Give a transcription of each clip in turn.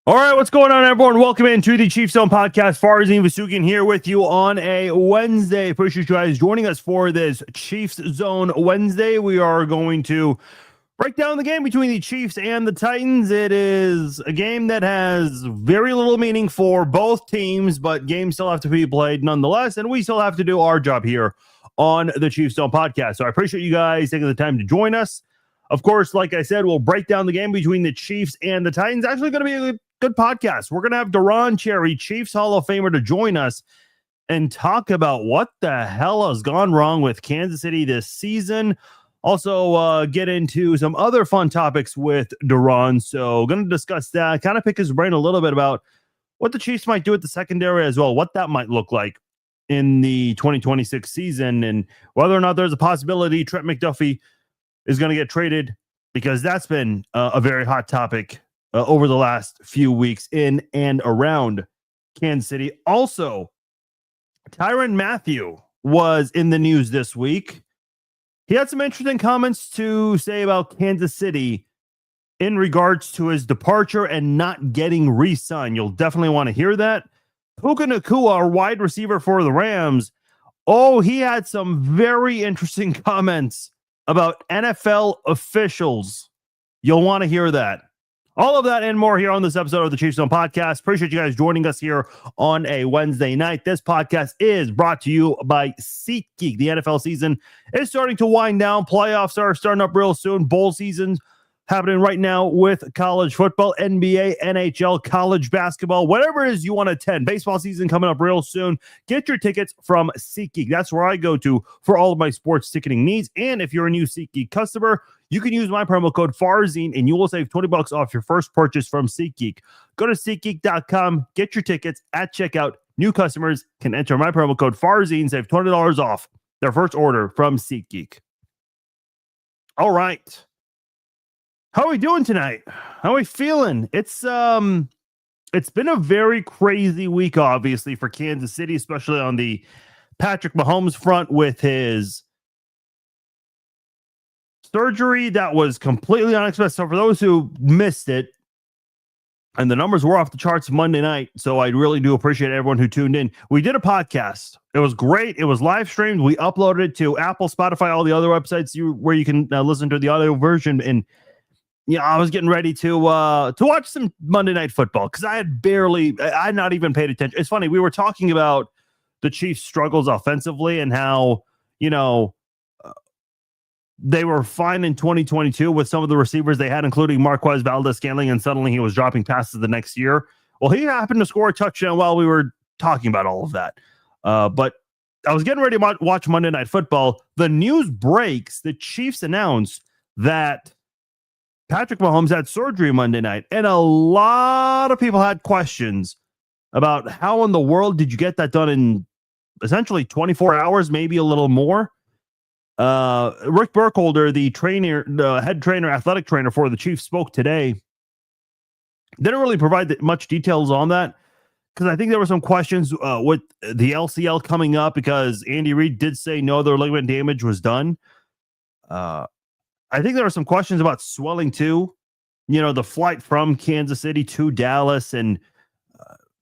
All right, what's going on, everyone? Welcome into the Chiefs Zone podcast. Farzin Vasugian here with you on a Wednesday. Appreciate you guys joining us for this Chiefs Zone Wednesday. We are going to break down the game between the Chiefs and the Titans. It is a game that has very little meaning for both teams, but games still have to be played nonetheless, and we still have to do our job here on the Chiefs Zone podcast. So I appreciate you guys taking the time to join us. Of course, like I said, we'll break down the game between the Chiefs and the Titans. Actually going to be a good podcast. We're going to have Deron Cherry, Chiefs Hall of Famer, to join us and talk about what the hell has gone wrong with Kansas City this season. Also, get into some other fun topics with Deron. So going to discuss that, kind of pick his brain a little bit about what the Chiefs might do at the secondary as well, what that might look like in the 2026 season, and whether or not there's a possibility Trent McDuffie is going to get traded, because that's been a very hot topic over the last few weeks in and around Kansas City. Also, Tyrann Mathieu was in the news this week. He had some interesting comments to say about Kansas City in regards to his departure and not getting re-signed. You'll definitely want to hear that. Puka Nacua, our wide receiver for the Rams, he had some very interesting comments about NFL officials. You'll want to hear that. All of that and more here on this episode of the Chiefs Zone podcast. Appreciate you guys joining us here on a Wednesday night. This podcast is brought to you by SeatGeek. The NFL season is starting to wind down. Playoffs are starting up real soon. Bowl seasons happening right now with college football, NBA, NHL, college basketball, whatever it is you want to attend. Baseball season coming up real soon. Get your tickets from SeatGeek. That's where I go to for all of my sports ticketing needs. And if you're a new SeatGeek customer, you can use my promo code Farzine and you will save $20 off your first purchase from SeatGeek. Go to SeatGeek.com, get your tickets at checkout. New customers can enter my promo code Farzine, save $20 off their first order from SeatGeek. All right. How are we doing tonight? How are we feeling? It's been a very crazy week, obviously, for Kansas City, especially on the Patrick Mahomes front with his surgery that was completely unexpected. So for those who missed it, and the numbers were off the charts Monday night, so I really do appreciate everyone who tuned in. We did a podcast. It was great. It was live streamed. We uploaded it to Apple, Spotify, all the other websites where you can listen to the audio version. And I was getting ready to watch some Monday Night Football because I had not even paid attention. It's funny. We were talking about the Chiefs' struggles offensively and how, they were fine in 2022 with some of the receivers they had, including Marquez Valdes-Scantling, and suddenly he was dropping passes the next year. Well, he happened to score a touchdown while we were talking about all of that. But I was getting ready to watch Monday Night Football. The news breaks. The Chiefs announced that Patrick Mahomes had surgery Monday night, and a lot of people had questions about how in the world did you get that done in essentially 24 hours, maybe a little more. Rick Burkholder, the head trainer, athletic trainer for the Chiefs, spoke today. Didn't really provide much details on that because I think there were some questions with the LCL coming up, because Andy Reid did say no other ligament damage was done. I think there are some questions about swelling too. The flight from Kansas City to Dallas, and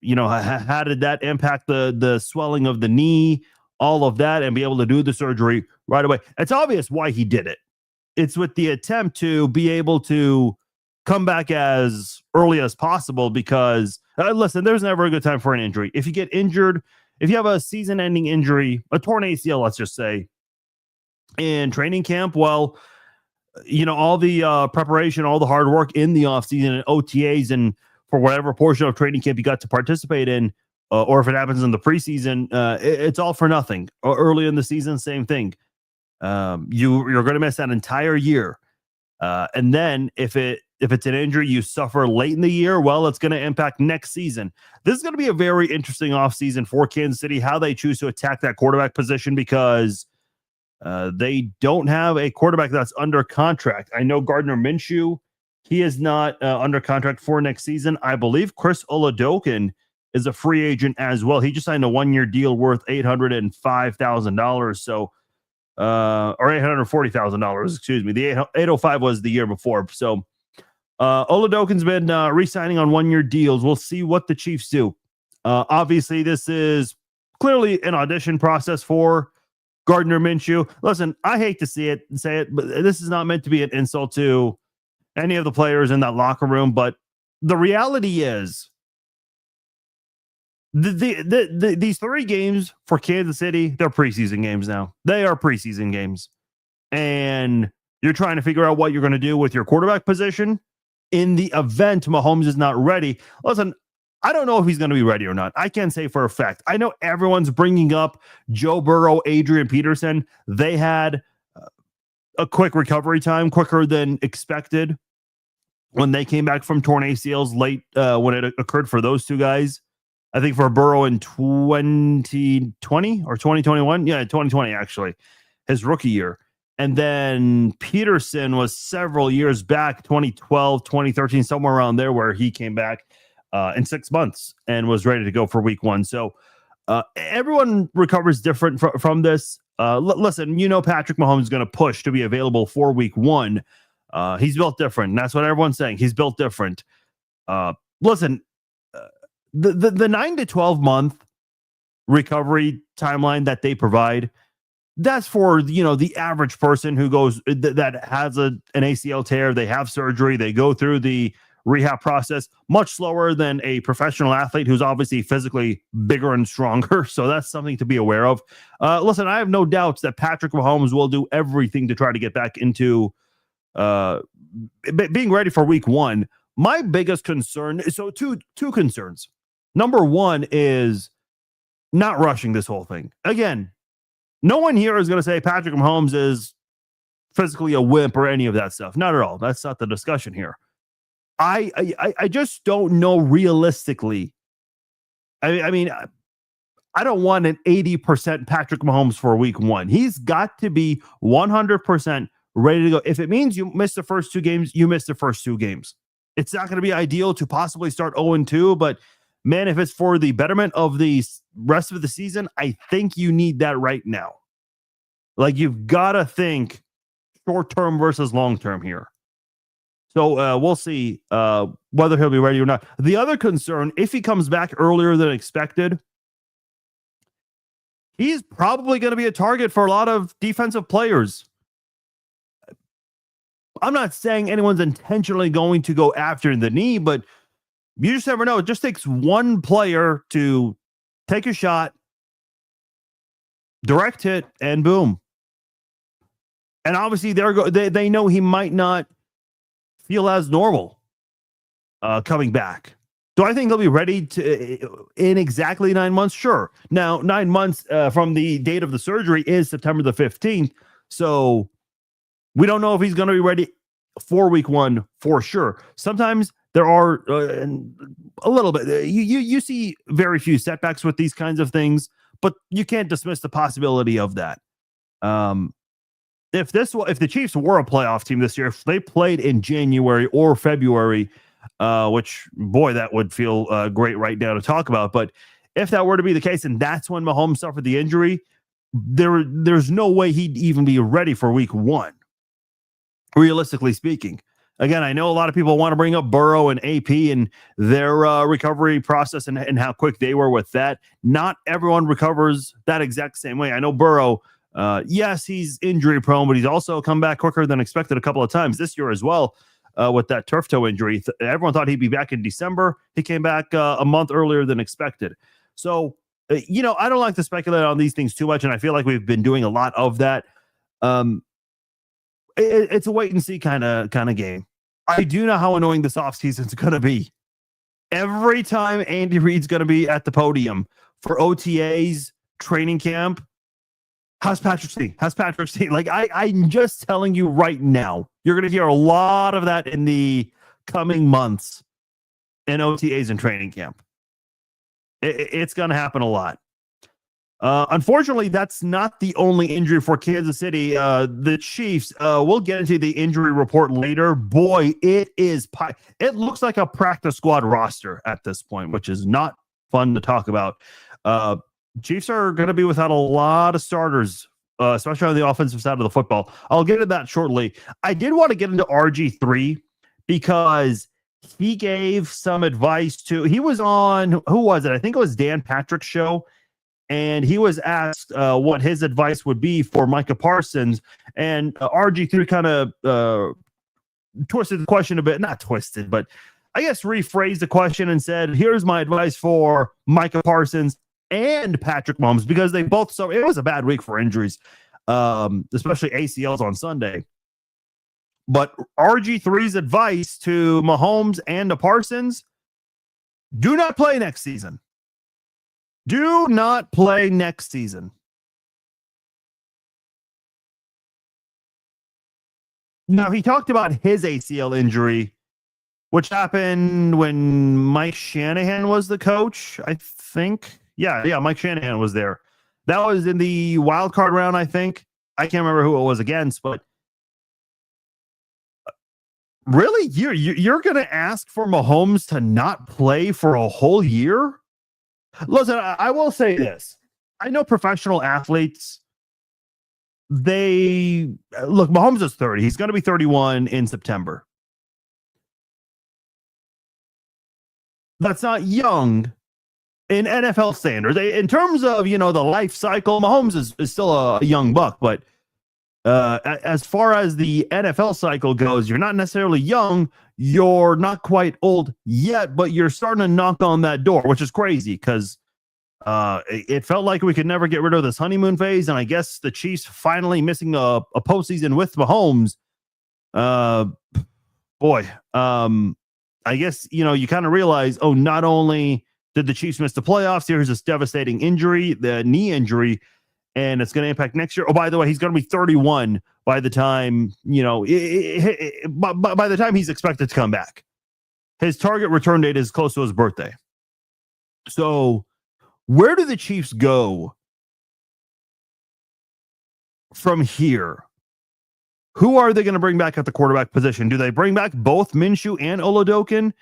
how did that impact the swelling of the knee, all of that, and be able to do the surgery right away. It's obvious why he did it. It's with the attempt to be able to come back as early as possible, because listen, there's never a good time for an injury. If you get injured, if you have a season-ending injury, a torn ACL, let's just say, in training camp, well, all the preparation, all the hard work in the offseason and OTAs, and for whatever portion of training camp you got to participate in, or if it happens in the preseason, it's all for nothing. Or early in the season, same thing. You're going to miss that entire year. And then if it's an injury you suffer late in the year, well, it's going to impact next season. This is going to be a very interesting offseason for Kansas City, how they choose to attack that quarterback position, because they don't have a quarterback that's under contract. I know Gardner Minshew, he is not under contract for next season. I believe Chris Oladokun is a free agent as well. He just signed a 1-year deal worth $805,000. So, or $840,000, excuse me. The 805 was the year before. So Oladokin's been re-signing on one-year deals. We'll see what the Chiefs do. Obviously, this is clearly an audition process for Gardner Minshew. Listen, I hate to say it, but this is not meant to be an insult to any of the players in that locker room. But the reality is, these 3 games for Kansas City, they're preseason games now. They are preseason games, and you're trying to figure out what you're going to do with your quarterback position in the event Mahomes is not ready. Listen, I don't know if he's going to be ready or not. I can't say for a fact. I know everyone's bringing up Joe Burrow, Adrian Peterson. They had a quick recovery time, quicker than expected when they came back from torn ACLs late when it occurred for those 2 guys. I think for Burrow in 2020 or 2021. Yeah, 2020, actually, his rookie year. And then Peterson was several years back, 2012, 2013, somewhere around there, where he came back in 6 months and was ready to go for week 1. So everyone recovers different from this. Listen, Patrick Mahomes is going to push to be available for week 1. He's built different. And that's what everyone's saying. He's built different. Listen, the 9 to 12 month recovery timeline that they provide, that's for, the average person who goes that has an ACL tear. They have surgery. They go through the rehab process much slower than a professional athlete who's obviously physically bigger and stronger. So that's something to be aware of. Listen, I have no doubts that Patrick Mahomes will do everything to try to get back into being ready for week 1. My biggest concern is two concerns. Number 1 is not rushing this whole thing. Again, no one here is going to say Patrick Mahomes is physically a wimp or any of that stuff. Not at all. That's not the discussion here. I just don't know realistically. I mean, I don't want an 80% Patrick Mahomes for week 1. He's got to be 100% ready to go. If it means you miss the first 2 games, you miss the first 2 games. It's not going to be ideal to possibly start 0-2, but man, if it's for the betterment of the rest of the season, I think you need that right now. Like, you've got to think short-term versus long-term here. So we'll see whether he'll be ready or not. The other concern, if he comes back earlier than expected, he's probably going to be a target for a lot of defensive players. I'm not saying anyone's intentionally going to go after the knee, but you just never know. It just takes one player to take a shot, direct hit, and boom. And obviously, they know he might not feel as normal coming back. Do I think he'll be ready in exactly 9 months? Sure. Now, 9 months from the date of the surgery is September the 15th. So we don't know if he's going to be ready for week 1 for sure. Sometimes there are a little bit. You see very few setbacks with these kinds of things, but you can't dismiss the possibility of that. If the Chiefs were a playoff team this year, if they played in January or February, which, boy, that would feel great right now to talk about. But if that were to be the case, and that's when Mahomes suffered the injury, there's no way he'd even be ready for week 1, realistically speaking. Again, I know a lot of people want to bring up Burrow and AP and their recovery process and how quick they were with that. Not everyone recovers that exact same way. I know Burrow, yes, he's injury prone, but he's also come back quicker than expected a couple of times this year as well with that turf toe injury. Everyone thought he'd be back in December. He came back a month earlier than expected. So, I don't like to speculate on these things too much, and I feel like we've been doing a lot of that. It's a wait and see kind of game. I do know how annoying this offseason is going to be. Every time Andy Reid's going to be at the podium for OTAs, training camp, how's Patrick C? How's Patrick C? Like, I'm just telling you right now, you're going to hear a lot of that in the coming months in OTAs and training camp. It's going to happen a lot. Unfortunately, that's not the only injury for Kansas City. The Chiefs, we'll get into the injury report later. Boy, it looks like a practice squad roster at this point, which is not fun to talk about. Chiefs are going to be without a lot of starters, especially on the offensive side of the football. I'll get into that shortly. I did want to get into RG3 because he gave some advice to, he was on, who was it? I think it was Dan Patrick's show. And he was asked what his advice would be for Micah Parsons. And RG3 kind of twisted the question a bit, not twisted, but I guess rephrased the question and said, here's my advice for Micah Parsons and Patrick Mahomes, because they both, so it was a bad week for injuries, especially ACLs on Sunday. But RG3's advice to Mahomes and to Parsons: do not play next season. Do not play next season. Now, he talked about his ACL injury, which happened when Mike Shanahan was the coach, I think. Yeah, Mike Shanahan was there. That was in the wild card round, I think. I can't remember who it was against, but really, you're going to ask for Mahomes to not play for a whole year? Listen, I will say this. I know professional athletes, Mahomes is 30. He's going to be 31 in September. That's not young in NFL standards. In terms of, the life cycle, Mahomes is still a young buck, but as far as the NFL cycle goes, you're not necessarily young. You're not quite old yet, but you're starting to knock on that door, which is crazy because it felt like we could never get rid of this honeymoon phase. And I guess the Chiefs finally missing a postseason with Mahomes. I guess, you kind of realize, not only did the Chiefs miss the playoffs, here's this devastating injury, the knee injury, and it's going to impact next year. Oh, by the way, he's going to be 31 by the time, by the time he's expected to come back. His target return date is close to his birthday. So where do the Chiefs go from here? Who are they going to bring back at the quarterback position? Do they bring back both Minshew and Oladokin?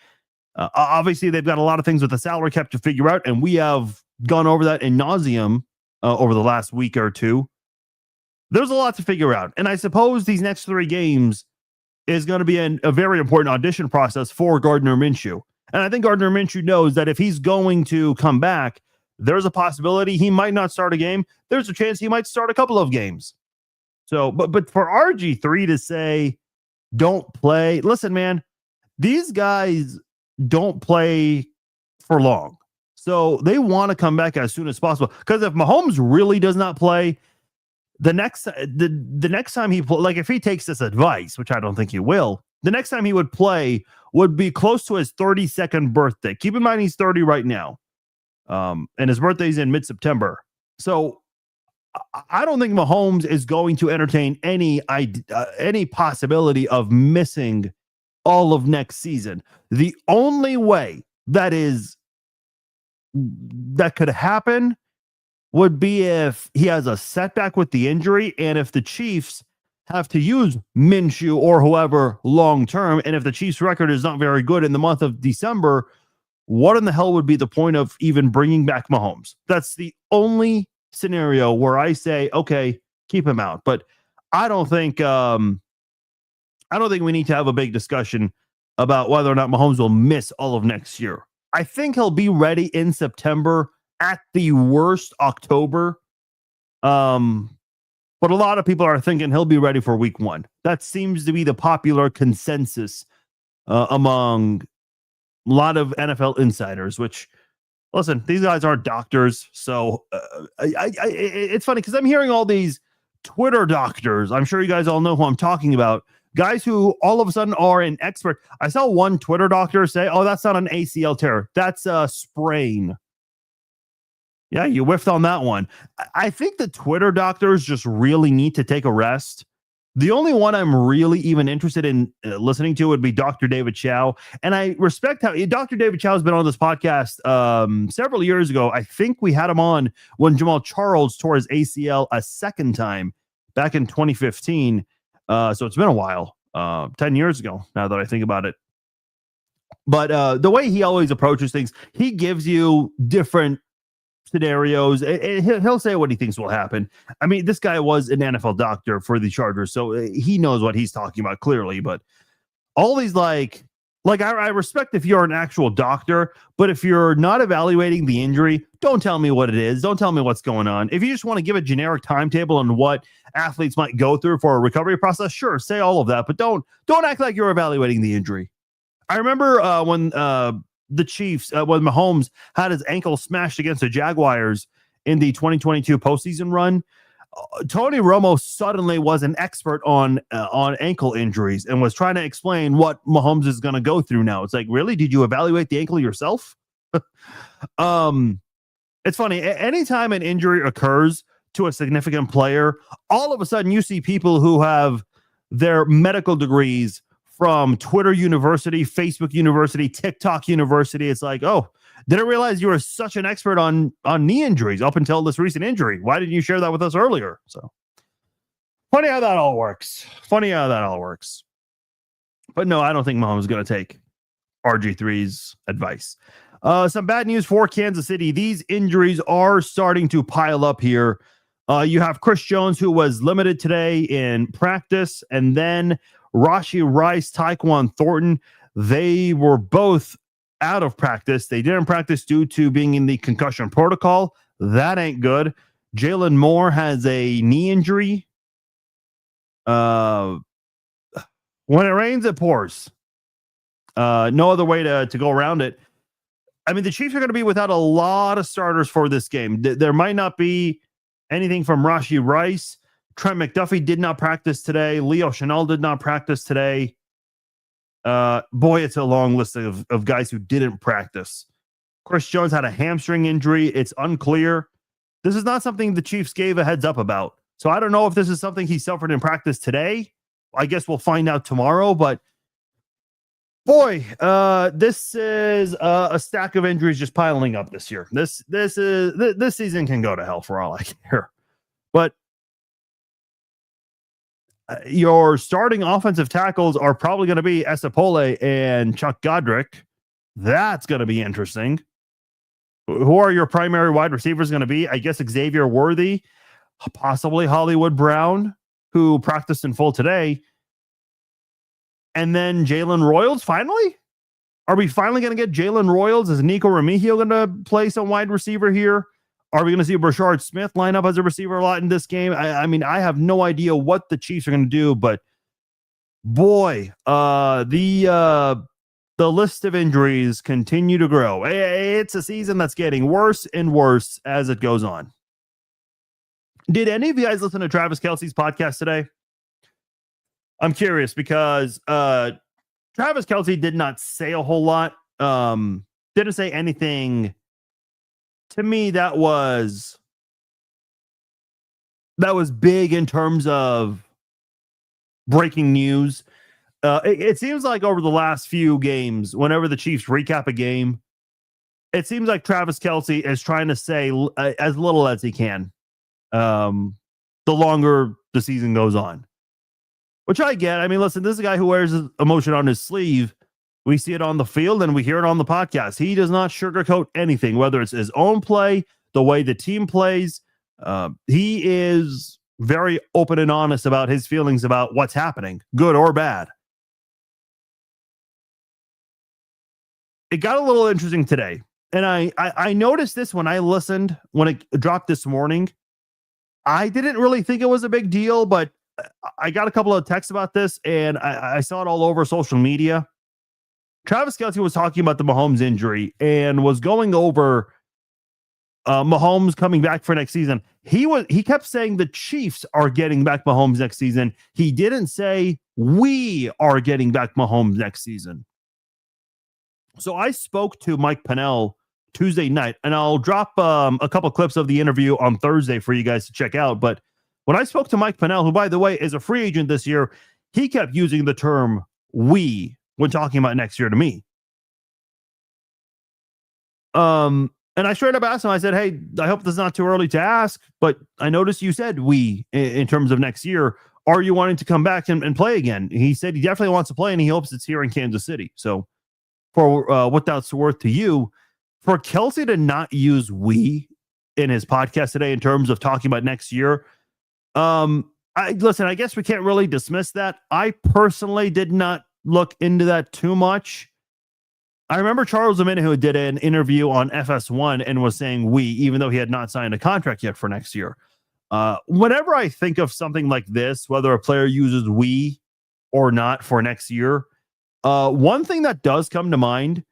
Obviously, they've got a lot of things with the salary cap to figure out, and we have gone over that in nauseum over the last week or two. There's a lot to figure out, and I suppose these next 3 games is going to be a very important audition process for Gardner Minshew. And I think Gardner Minshew knows that if he's going to come back, there's a possibility he might not start a game. There's a chance he might start a couple of games. So, but for RG3 to say, don't play, listen, man, these guys don't play for long. So they want to come back as soon as possible. Because if Mahomes really does not play, the next time he play, like if he takes this advice, which I don't think he will, the next time he would play would be close to his 32nd birthday. Keep in mind he's 30 right now. And his birthday's in mid-September. So I don't think Mahomes is going to entertain any possibility of missing all of next season. The only way that could happen would be if he has a setback with the injury and if the Chiefs have to use Minshew or whoever long term. And if the Chiefs record is not very good in the month of December, what in the hell would be the point of even bringing back Mahomes? That's the only scenario where I say, okay, keep him out. But I don't think we need to have a big discussion about whether or not Mahomes will miss all of next year. I think he'll be ready in September, at the worst October. But a lot of people are thinking he'll be ready for week 1. That seems to be the popular consensus among a lot of NFL insiders, which, listen, these guys aren't doctors. So it's funny because I'm hearing all these Twitter doctors. I'm sure you guys all know who I'm talking about. Guys who all of a sudden are an expert. I saw one Twitter doctor say, oh, that's not an ACL tear. That's a sprain. Yeah, you whiffed on that one. I think the Twitter doctors just really need to take a rest. The only one I'm really even interested in listening to would be Dr. David Chow. And I respect how Dr. David Chow has been on this podcast several years ago. I think we had him on when Jamal Charles tore his ACL a second time back in 2015. So it's been a while, 10 years ago, now that I think about it. But the way he always approaches things, he gives you different scenarios. He'll say what he thinks will happen. I mean, this guy was an NFL doctor for the Chargers, so he knows what he's talking about clearly. But all these I respect if you're an actual doctor, but if you're not evaluating the injury, don't tell me what it is. Don't tell me what's going on. If you just want to give a generic timetable on what athletes might go through for a recovery process, sure, say all of that, but don't act like you're evaluating the injury. I remember when the Chiefs, when Mahomes had his ankle smashed against the Jaguars in the 2022 postseason run. Tony Romo suddenly was an expert on ankle injuries and was trying to explain what Mahomes is going to go through now. It's like, really? Did you evaluate the ankle yourself? It's funny. Anytime an injury occurs to a significant player, all of a sudden you see people who have their medical degrees from Twitter University, Facebook University, TikTok University. It's like, oh, didn't realize you were such an expert on knee injuries up until this recent injury. Why didn't you share that with us earlier? So funny how that all works. But no, I don't think Mahomes is going to take RG3's advice. Some bad news for Kansas City. These injuries are starting to pile up here. You have Chris Jones, who was limited today in practice, and then Rashee Rice, Tyquan Thornton. They were both out of practice. They didn't practice due to being in the concussion protocol. That ain't good. Jalen Moore has a knee injury. When it rains, it pours. No other way to go around it. I mean, the Chiefs are going to be without a lot of starters for this game. There might not be anything from Rashee Rice. Trent McDuffie did not practice today. Leo Chenal did not practice today. Boy, it's a long list of guys who didn't practice. Chris Jones had a hamstring injury. It's unclear. This is not something the Chiefs gave a heads up about. So I don't know if this is something he suffered in practice today. I guess we'll find out tomorrow. But boy, this is a stack of injuries just piling up this year. This season can go to hell for all I care. But your starting offensive tackles are probably going to be Esapole and Chuck Godric. That's going to be interesting. Who are your primary wide receivers going to be? I guess Xavier Worthy, possibly Hollywood Brown, who practiced in full today. And then Jalen Royals, finally? Are we finally going to get Jalen Royals? Is Nico Remigio going to play some wide receiver here? Are we going to see Brashard Smith line up as a receiver a lot in this game? I mean, I have no idea what the Chiefs are going to do, but boy, the list of injuries continue to grow. It's a season that's getting worse and worse as it goes on. Did any of you guys listen to Travis Kelce's podcast today? I'm curious because Travis Kelce did not say a whole lot. Didn't say anything. To me, that was big in terms of breaking news. It seems like over the last few games, whenever the Chiefs recap a game, it seems like Travis Kelce is trying to say as little as he can. The longer the season goes on, which I get. I mean, listen, this is a guy who wears his emotion on his sleeve. We see it on the field and we hear it on the podcast. He does not sugarcoat anything, whether it's his own play, the way the team plays. He is very open and honest about his feelings about what's happening, good or bad. It got a little interesting today. And I noticed this when I listened, when it dropped this morning. I didn't really think it was a big deal, but I got a couple of texts about this and I saw it all over social media. Travis Kelce was talking about the Mahomes injury and was going over Mahomes coming back for next season. He kept saying the Chiefs are getting back Mahomes next season. He didn't say we are getting back Mahomes next season. So I spoke to Mike Pennell Tuesday night, and I'll drop a couple clips of the interview on Thursday for you guys to check out. But when I spoke to Mike Pennell, who, by the way, is a free agent this year, he kept using the term we when talking about next year to me. And I straight up asked him, I said, hey, I hope this is not too early to ask, but I noticed you said we in terms of next year. Are you wanting to come back and play again? He said he definitely wants to play and he hopes it's here in Kansas City. So for what that's worth to you, for Kelce to not use we in his podcast today in terms of talking about next year, I guess we can't really dismiss that. I personally did not look into that too much. I remember Charles Omenihu did an interview on FS1 and was saying we, even though he had not signed a contract yet for next year. Whenever I think of something like this, whether a player uses we or not for next year, one thing that does come to mind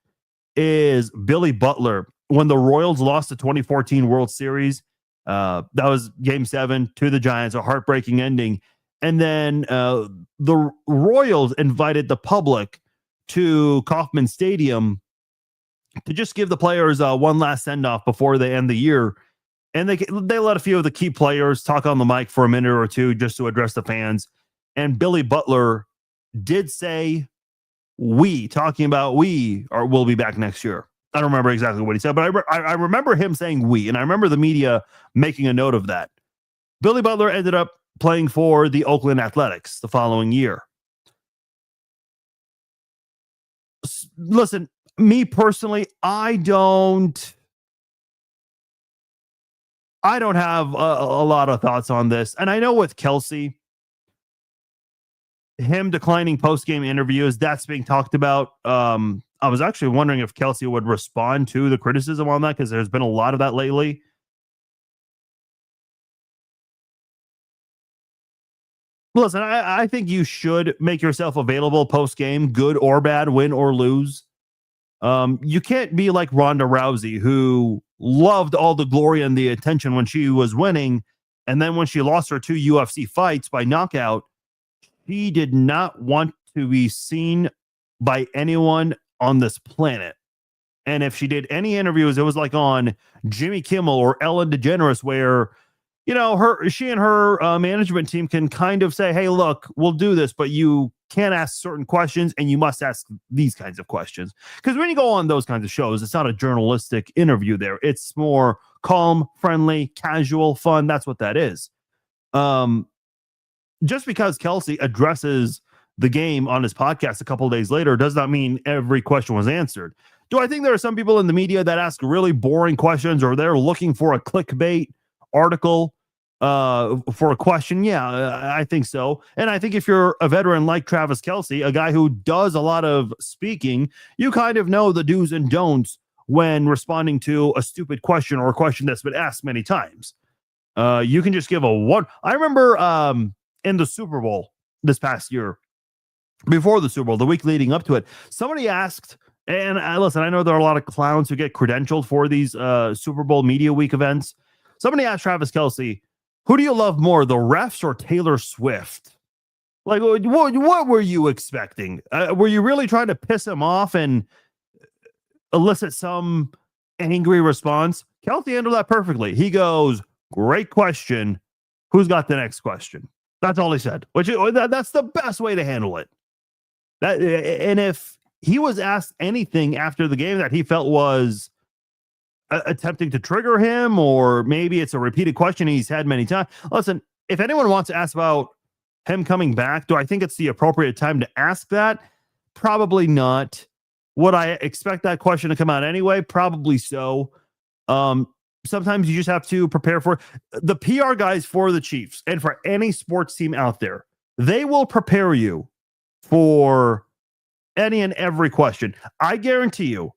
is Billy Butler. When the Royals lost the 2014 World Series, that was Game 7 to the Giants, a heartbreaking ending. And then the Royals invited the public to Kauffman Stadium to just give the players one last send-off before they end the year. And they let a few of the key players talk on the mic for a minute or two just to address the fans. And Billy Butler did say, will be back next year. I don't remember exactly what he said, but I remember him saying we, and I remember the media making a note of that. Billy Butler ended up playing for the Oakland Athletics the following year. Listen, me personally, I don't have a lot of thoughts on this. And I know with Kelsey, him declining post-game interviews, that's being talked about. I was actually wondering if Kelsey would respond to the criticism on that, because there's been a lot of that lately. Listen, I think you should make yourself available post-game, good or bad, win or lose. You can't be like Ronda Rousey, who loved all the glory and the attention when she was winning, and then when she lost her 2 UFC fights by knockout, she did not want to be seen by anyone on this planet. And if she did any interviews, it was like on Jimmy Kimmel or Ellen DeGeneres, where, you know, she and her management team can kind of say, hey, look, we'll do this, but you can't ask certain questions and you must ask these kinds of questions. Because when you go on those kinds of shows, it's not a journalistic interview there. It's more calm, friendly, casual, fun. That's what that is. Just because Kelsey addresses the game on his podcast a couple of days later does not mean every question was answered. Do I think there are some people in the media that ask really boring questions, or they're looking for a clickbait article for a question? Yeah, I think so. And I think if you're a veteran like Travis Kelsey, a guy who does a lot of speaking, you kind of know the do's and don'ts when responding to a stupid question or a question that's been asked many times. You can just give a one. I remember in the Super Bowl this past year, before the Super Bowl, the week leading up to it, somebody asked, and listen, I know there are a lot of clowns who get credentialed for these Super Bowl media week events. Somebody asked Travis Kelsey, who do you love more, the refs or Taylor Swift? Like, what were you expecting? Were you really trying to piss him off and elicit some angry response? Kelsey handled that perfectly. He goes, great question. Who's got the next question? That's all he said. That's the best way to handle it. And if he was asked anything after the game that he felt was attempting to trigger him, or maybe it's a repeated question he's had many times. Listen, if anyone wants to ask about him coming back, do I think it's the appropriate time to ask that? Probably not. Would I expect that question to come out anyway? Probably so. Sometimes you just have to prepare for the PR guys for the Chiefs and for any sports team out there. They will prepare you for any and every question. I guarantee you,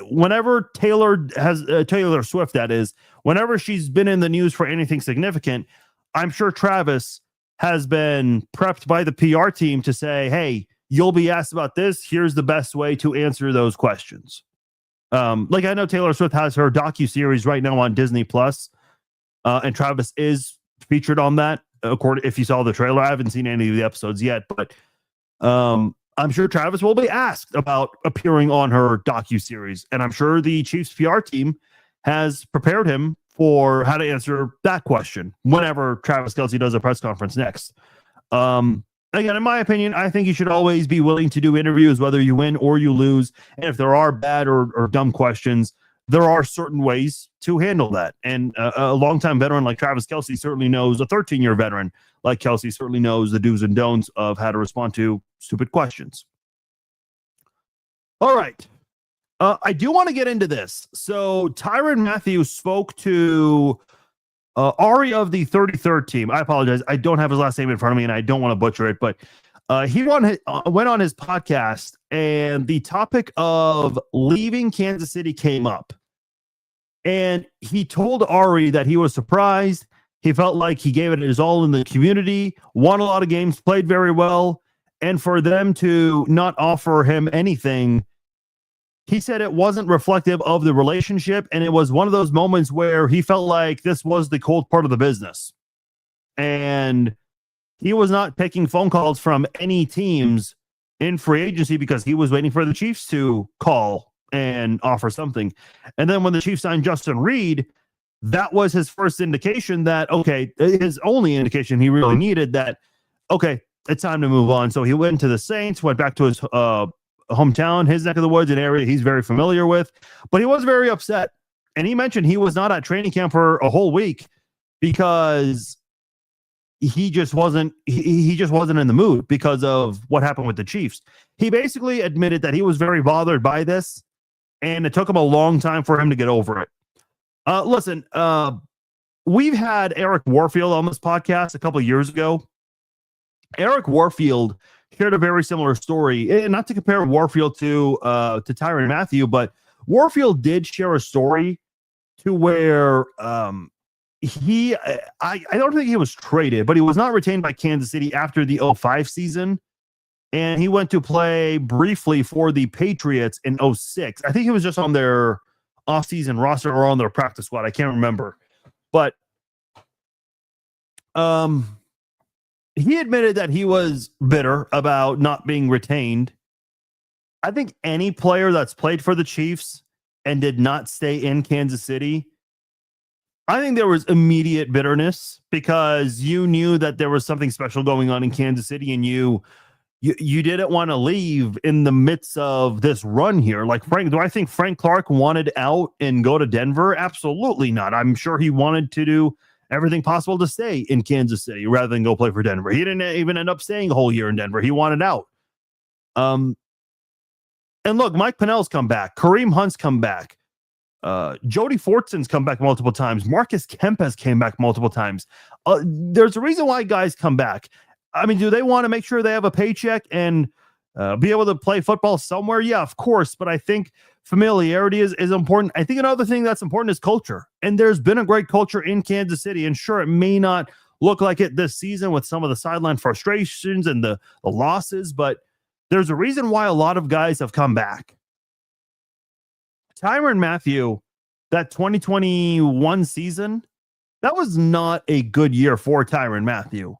whenever Taylor Swift, that is, whenever she's been in the news for anything significant, I'm sure Travis has been prepped by the PR team to say, hey, you'll be asked about this. Here's the best way to answer those questions. Like, I know Taylor Swift has her docuseries right now on Disney Plus, and Travis is featured on that. If you saw the trailer, I haven't seen any of the episodes yet, but I'm sure Travis will be asked about appearing on her docuseries, and I'm sure the Chiefs PR team has prepared him for how to answer that question whenever Travis Kelce does a press conference next. Again, in my opinion, I think you should always be willing to do interviews, whether you win or you lose. And if there are bad or dumb questions, there are certain ways to handle that. And a longtime veteran like Travis Kelce certainly knows, a 13-year veteran like Kelce certainly knows the do's and don'ts of how to respond to stupid questions. All right. I do want to get into this. So Tyrann Mathieu spoke to Ari of the 33rd team. I apologize. I don't have his last name in front of me, and I don't want to butcher it, but He went on his podcast, and the topic of leaving Kansas City came up. And he told Ari that he was surprised. He felt like he gave it his all in the community, won a lot of games, played very well. And for them to not offer him anything, he said it wasn't reflective of the relationship. And it was one of those moments where he felt like this was the cold part of the business. And he was not taking phone calls from any teams in free agency because he was waiting for the Chiefs to call and offer something. And then when the Chiefs signed Justin Reed, that was his first indication that, okay, his only indication he really needed that, okay, it's time to move on. So he went to the Saints, went back to his hometown, his neck of the woods, an area he's very familiar with, but he was very upset. And he mentioned he was not at training camp for a whole week because he just wasn't in the mood because of what happened with the Chiefs. He basically admitted that he was very bothered by this, and it took him a long time for him to get over it. Listen, we've had Eric Warfield on this podcast a couple of years ago. Eric Warfield shared a very similar story, and not to compare Warfield to Tyrann Mathieu, but Warfield did share a story to where I don't think he was traded, but he was not retained by Kansas City after the 05 season. And he went to play briefly for the Patriots in 06. I think he was just on their offseason roster or on their practice squad. I can't remember. But he admitted that he was bitter about not being retained. I think any player that's played for the Chiefs and did not stay in Kansas City, I think there was immediate bitterness because you knew that there was something special going on in Kansas City, and you didn't want to leave in the midst of this run here. Like do I think Frank Clark wanted out and go to Denver? Absolutely not. I'm sure he wanted to do everything possible to stay in Kansas City rather than go play for Denver. He didn't even end up staying a whole year in Denver. He wanted out. And look, Mike Pennell's come back. Kareem Hunt's come back. Jody Fortson's come back multiple times. Marcus Kempes came back multiple times. There's a reason why guys come back. I mean, do they want to make sure they have a paycheck and be able to play football somewhere? Yeah, of course. But I think familiarity is important. I think another thing that's important is culture. And there's been a great culture in Kansas City. And sure, it may not look like it this season with some of the sideline frustrations and the losses, but there's a reason why a lot of guys have come back. Tyrann Mathieu, that 2021 season, that was not a good year for Tyrann Mathieu.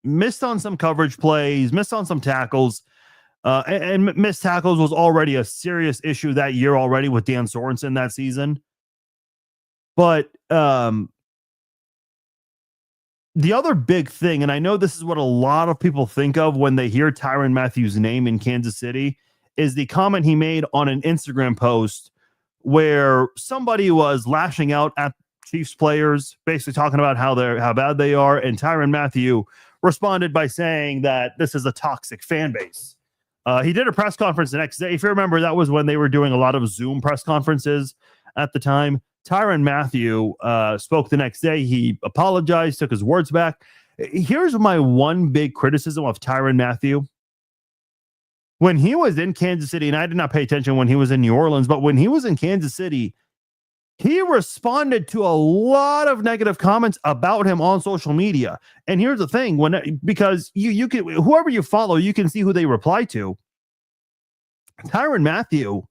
Missed on some coverage plays, missed on some tackles, and missed tackles was already a serious issue that year already with Dan Sorensen that season. But the other big thing, and I know this is what a lot of people think of when they hear Tyrann Mathieu's name in Kansas City, is the comment he made on an Instagram post where somebody was lashing out at Chiefs players, basically talking about how bad they are, and Tyrann Mathieu responded by saying that this is a toxic fan base. He did a press conference the next day. If you remember, that was when they were doing a lot of Zoom press conferences at the time. Tyrann Mathieu spoke the next day. He apologized, took his words back. Here's my one big criticism of Tyrann Mathieu. When he was in Kansas City, and I did not pay attention when he was in New Orleans, but when he was in Kansas City, he responded to a lot of negative comments about him on social media. And here's the thing, because you can, whoever you follow, you can see who they reply to. Tyrann Mathieu,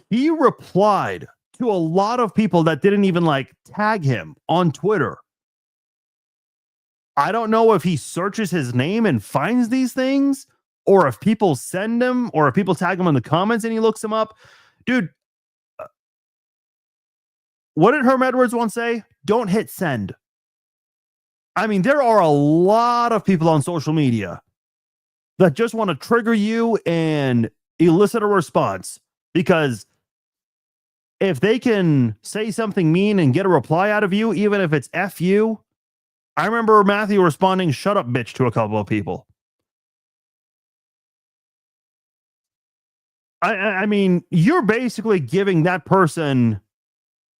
he replied to a lot of people that didn't even tag him on Twitter. I don't know if he searches his name and finds these things, or if people send him, or if people tag him in the comments and he looks him up. Dude, what did Herm Edwards once say? Don't hit send. I mean, there are a lot of people on social media that just want to trigger you and elicit a response, because if they can say something mean and get a reply out of you, even if it's F you. I remember Mathieu responding, "Shut up, bitch," to a couple of people. I mean, you're basically giving that person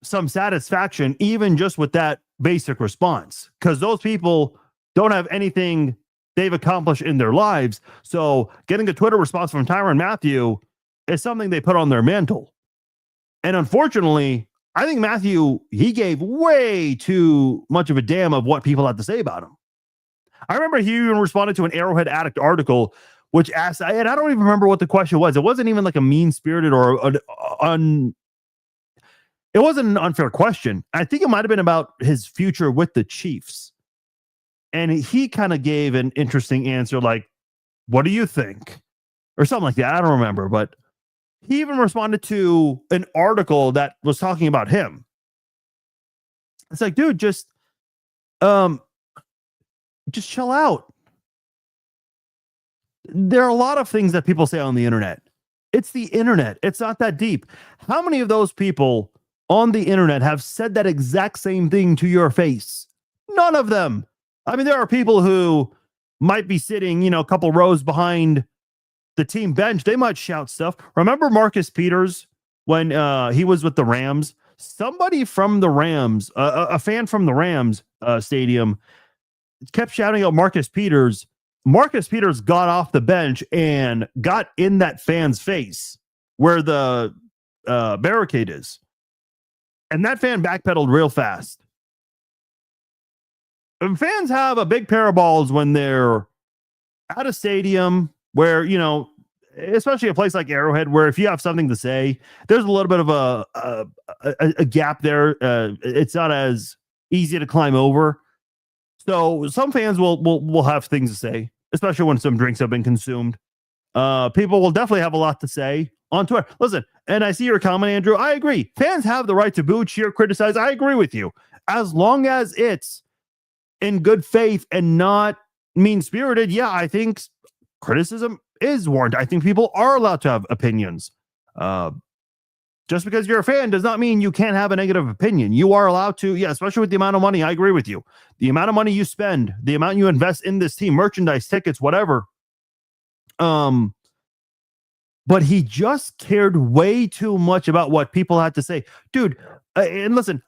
some satisfaction, even just with that basic response, because those people don't have anything they've accomplished in their lives. So getting a Twitter response from Tyrann Mathieu is something they put on their mantle. And unfortunately, I think Mathieu, he gave way too much of a damn of what people had to say about him. I remember he even responded to an Arrowhead Addict article, which asked, and I don't even remember what the question was. It wasn't even like a mean-spirited or it wasn't an unfair question. I think it might have been about his future with the Chiefs. And he kind of gave an interesting answer, like, what do you think? Or something like that. I don't remember, but he even responded to an article that was talking about him. It's like, dude, just chill out. There are a lot of things that people say on the internet. It's the internet. It's not that deep. How many of those people on the internet have said that exact same thing to your face? None of them. I mean, there are people who might be sitting, a couple rows behind the team bench. They might shout stuff. Remember Marcus Peters when he was with the Rams? Somebody from the Rams, a fan from the Rams stadium, kept shouting out Marcus Peters. Marcus Peters got off the bench and got in that fan's face where the barricade is. And that fan backpedaled real fast. And fans have a big pair of balls when they're at a stadium where, especially a place like Arrowhead, where if you have something to say, there's a little bit of a gap there. It's not as easy to climb over. So some fans will have things to say, especially when some drinks have been consumed. People will definitely have a lot to say on Twitter. Listen, and I see your comment, Andrew. I agree. Fans have the right to boo, cheer, criticize. I agree with you. As long as it's in good faith and not mean-spirited, yeah, I think criticism is warranted. I think people are allowed to have opinions. Just because you're a fan does not mean you can't have a negative opinion. You are allowed to, especially with the amount of money. I agree with you. The amount of money you spend, the amount you invest in this team, merchandise, tickets, whatever. But he just cared way too much about what people had to say. Dude, and listen,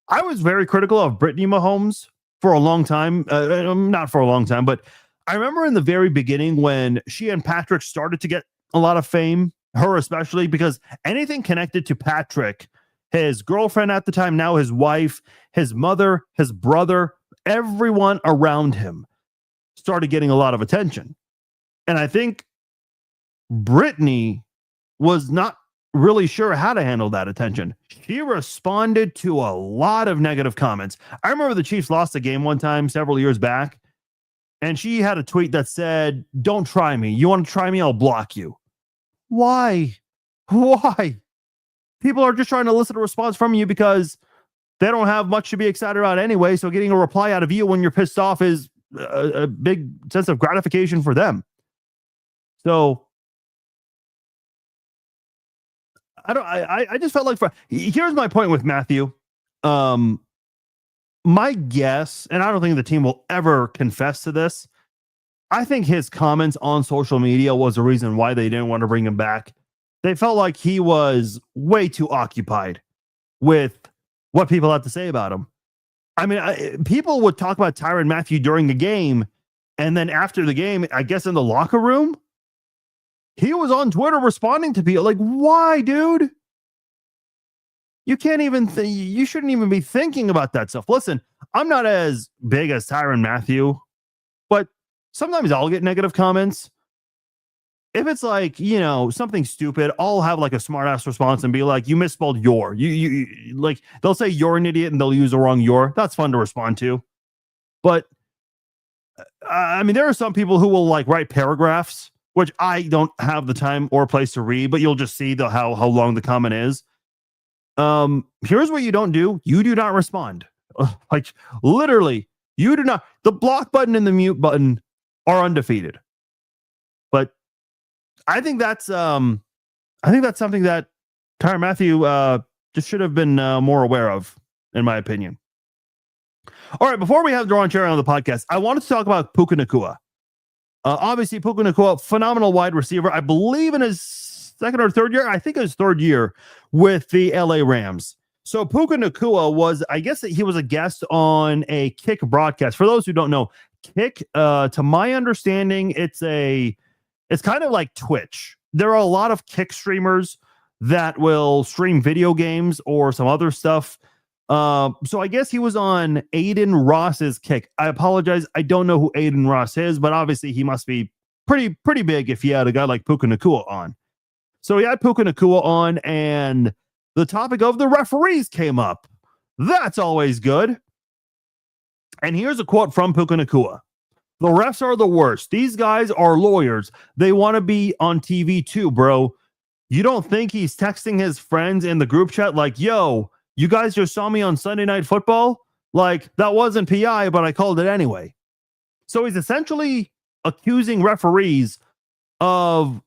I was very critical of Brittany Mahomes for a long time. Not for a long time, but I remember in the very beginning when she and Patrick started to get a lot of fame, her especially, because anything connected to Patrick, his girlfriend at the time, now his wife, his mother, his brother, everyone around him started getting a lot of attention. And I think Brittany was not really sure how to handle that attention. She responded to a lot of negative comments. I remember the Chiefs lost a game one time several years back, and she had a tweet that said, "Don't try me. You want to try me? I'll block you." Why? People are just trying to elicit a response from you because they don't have much to be excited about anyway. So getting a reply out of you when you're pissed off is a big sense of gratification for them. So I just felt like here's my point with Mathieu. My guess, and I don't think the team will ever confess to this, I think his comments on social media was the reason why they didn't want to bring him back. They felt like he was way too occupied with what people had to say about him. I mean, people would talk about Tyrann Mathieu during the game, and then after the game, I guess in the locker room, he was on Twitter responding to people like, why, dude? You can't even you shouldn't even be thinking about that stuff. Listen, I'm not as big as Tyrann Mathieu, but sometimes I'll get negative comments. If it's like, something stupid, I'll have like a smart ass response and be like, you misspelled your. You like, they'll say you're an idiot and they'll use the wrong your. That's fun to respond to. But I mean, there are some people who will like write paragraphs, which I don't have the time or place to read, but you'll just see how long the comment is. Here's what you don't do. You do not respond. Like literally, you do not. The block button and the mute button are undefeated. But I think that's something that Tyrann Mathieu just should have been more aware of, in my opinion. All right, before we have Deron Cherry on the podcast, I wanted to talk about Puka Nacua. Obviously, Puka Nacua, phenomenal wide receiver. I believe in his second or third year. I think his third year with the LA Rams. So Puka Nacua was, I guess he was a guest on a Kick broadcast. For those who don't know, Kick, to my understanding, it's kind of like Twitch. There are a lot of Kick streamers that will stream video games or some other stuff. So I guess he was on Aiden Ross's Kick. I apologize. I don't know who Aiden Ross is, but obviously he must be pretty big if he had a guy like Puka Nacua on. So he had Puka Nacua on, and the topic of the referees came up. That's always good. And here's a quote from Puka Nacua. The refs are the worst. These guys are lawyers. They want to be on TV too, bro. You don't think he's texting his friends in the group chat like, yo, you guys just saw me on Sunday Night Football? Like, that wasn't PI, but I called it anyway. So he's essentially accusing referees of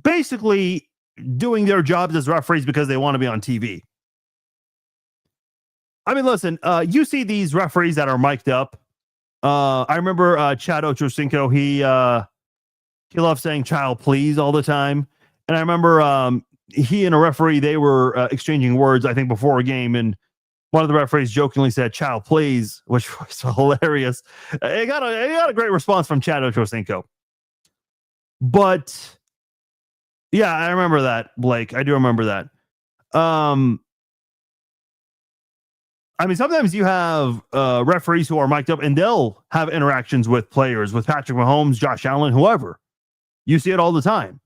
basically doing their jobs as referees because they want to be on TV. I mean, listen, you see these referees that are mic'd up. I remember Chad Ochocinco, he loves saying child please all the time. And I remember he and a referee, they were exchanging words, I think, before a game. And one of the referees jokingly said child please, which was hilarious. It got a great response from Chad Ochocinco. But yeah, I remember that, Blake. I do remember that. I mean, sometimes you have referees who are mic'd up and they'll have interactions with players, with Patrick Mahomes, Josh Allen, whoever. You see it all the time.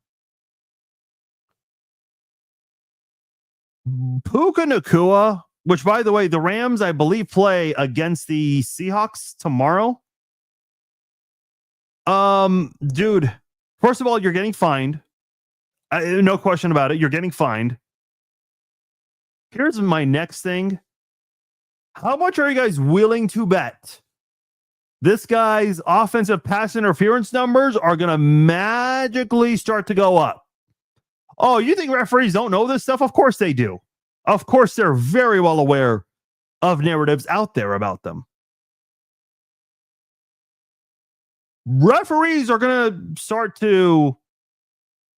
Puka Nacua, which, by the way, the Rams, I believe, play against the Seahawks tomorrow. Dude, first of all, you're getting fined. No question about it. You're getting fined. Here's my next thing. How much are you guys willing to bet this guy's offensive pass interference numbers are going to magically start to go up? Oh, you think referees don't know this stuff? Of course they do. Of course, they're very well aware of narratives out there about them. Referees are going to start to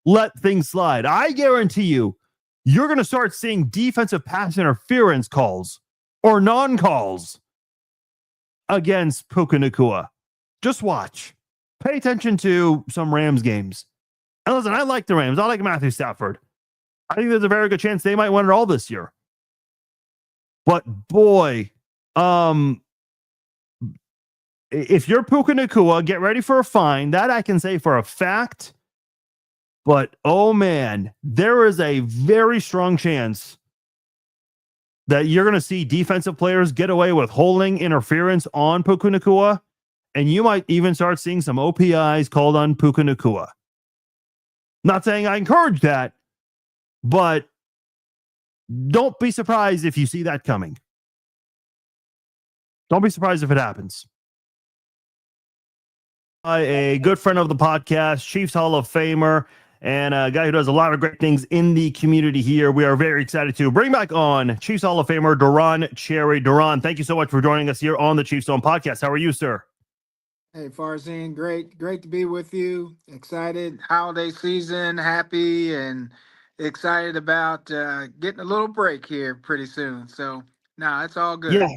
let things slide. I guarantee you, you're going to start seeing defensive pass interference calls or non-calls against Puka Nacua. Just watch. Pay attention to some Rams games. And listen, I like the Rams. I like Matthew Stafford. I think there's a very good chance they might win it all this year. But boy, if you're Puka Nacua, get ready for a fine. That I can say for a fact. But oh man, there is a very strong chance that you're going to see defensive players get away with holding interference on Puka Nacua, and you might even start seeing some OPIs called on Puka Nacua. Not saying I encourage that, but don't be surprised if you see that coming. Don't be surprised if it happens. A good friend of the podcast, Chiefs Hall of Famer, and a guy who does a lot of great things in the community here. We are very excited to bring back on Chiefs Hall of Famer, Deron Cherry. Deron, thank you so much for joining us here on the Chiefs Zone podcast. How are you, sir? Hey, Farzine, great to be with you. Excited, holiday season, happy, and excited about getting a little break here pretty soon. So, no, it's all good. Yeah.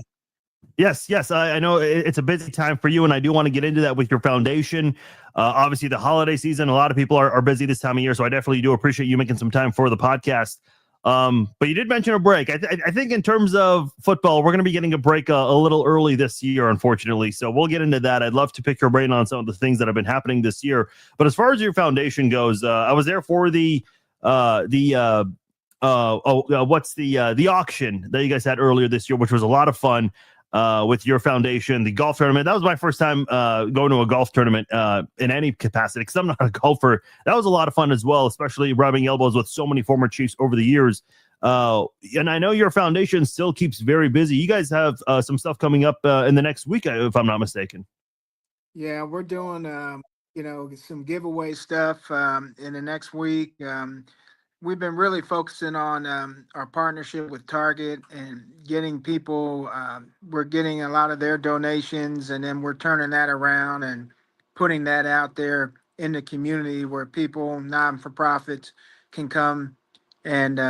Yes. I know it's a busy time for you, and I do want to get into that with your foundation. Obviously, the holiday season, a lot of people are busy this time of year, so I definitely do appreciate you making some time for the podcast. But you did mention a break. I think in terms of football, we're going to be getting a break a little early this year, unfortunately. So we'll get into that. I'd love to pick your brain on some of the things that have been happening this year. But as far as your foundation goes, I was there for the auction that you guys had earlier this year, which was a lot of fun. With your foundation, the golf tournament. That was my first time going to a golf tournament in any capacity, because I'm not a golfer. That was a lot of fun as well, especially rubbing elbows with so many former Chiefs over the years. And I know your foundation still keeps very busy. You guys have some stuff coming up in the next week, if I'm not mistaken. Yeah, we're doing some giveaway stuff in the next week. We've been really focusing on our partnership with Target and getting people, we're getting a lot of their donations, and then we're turning that around and putting that out there in the community where people, non-for-profits, can come and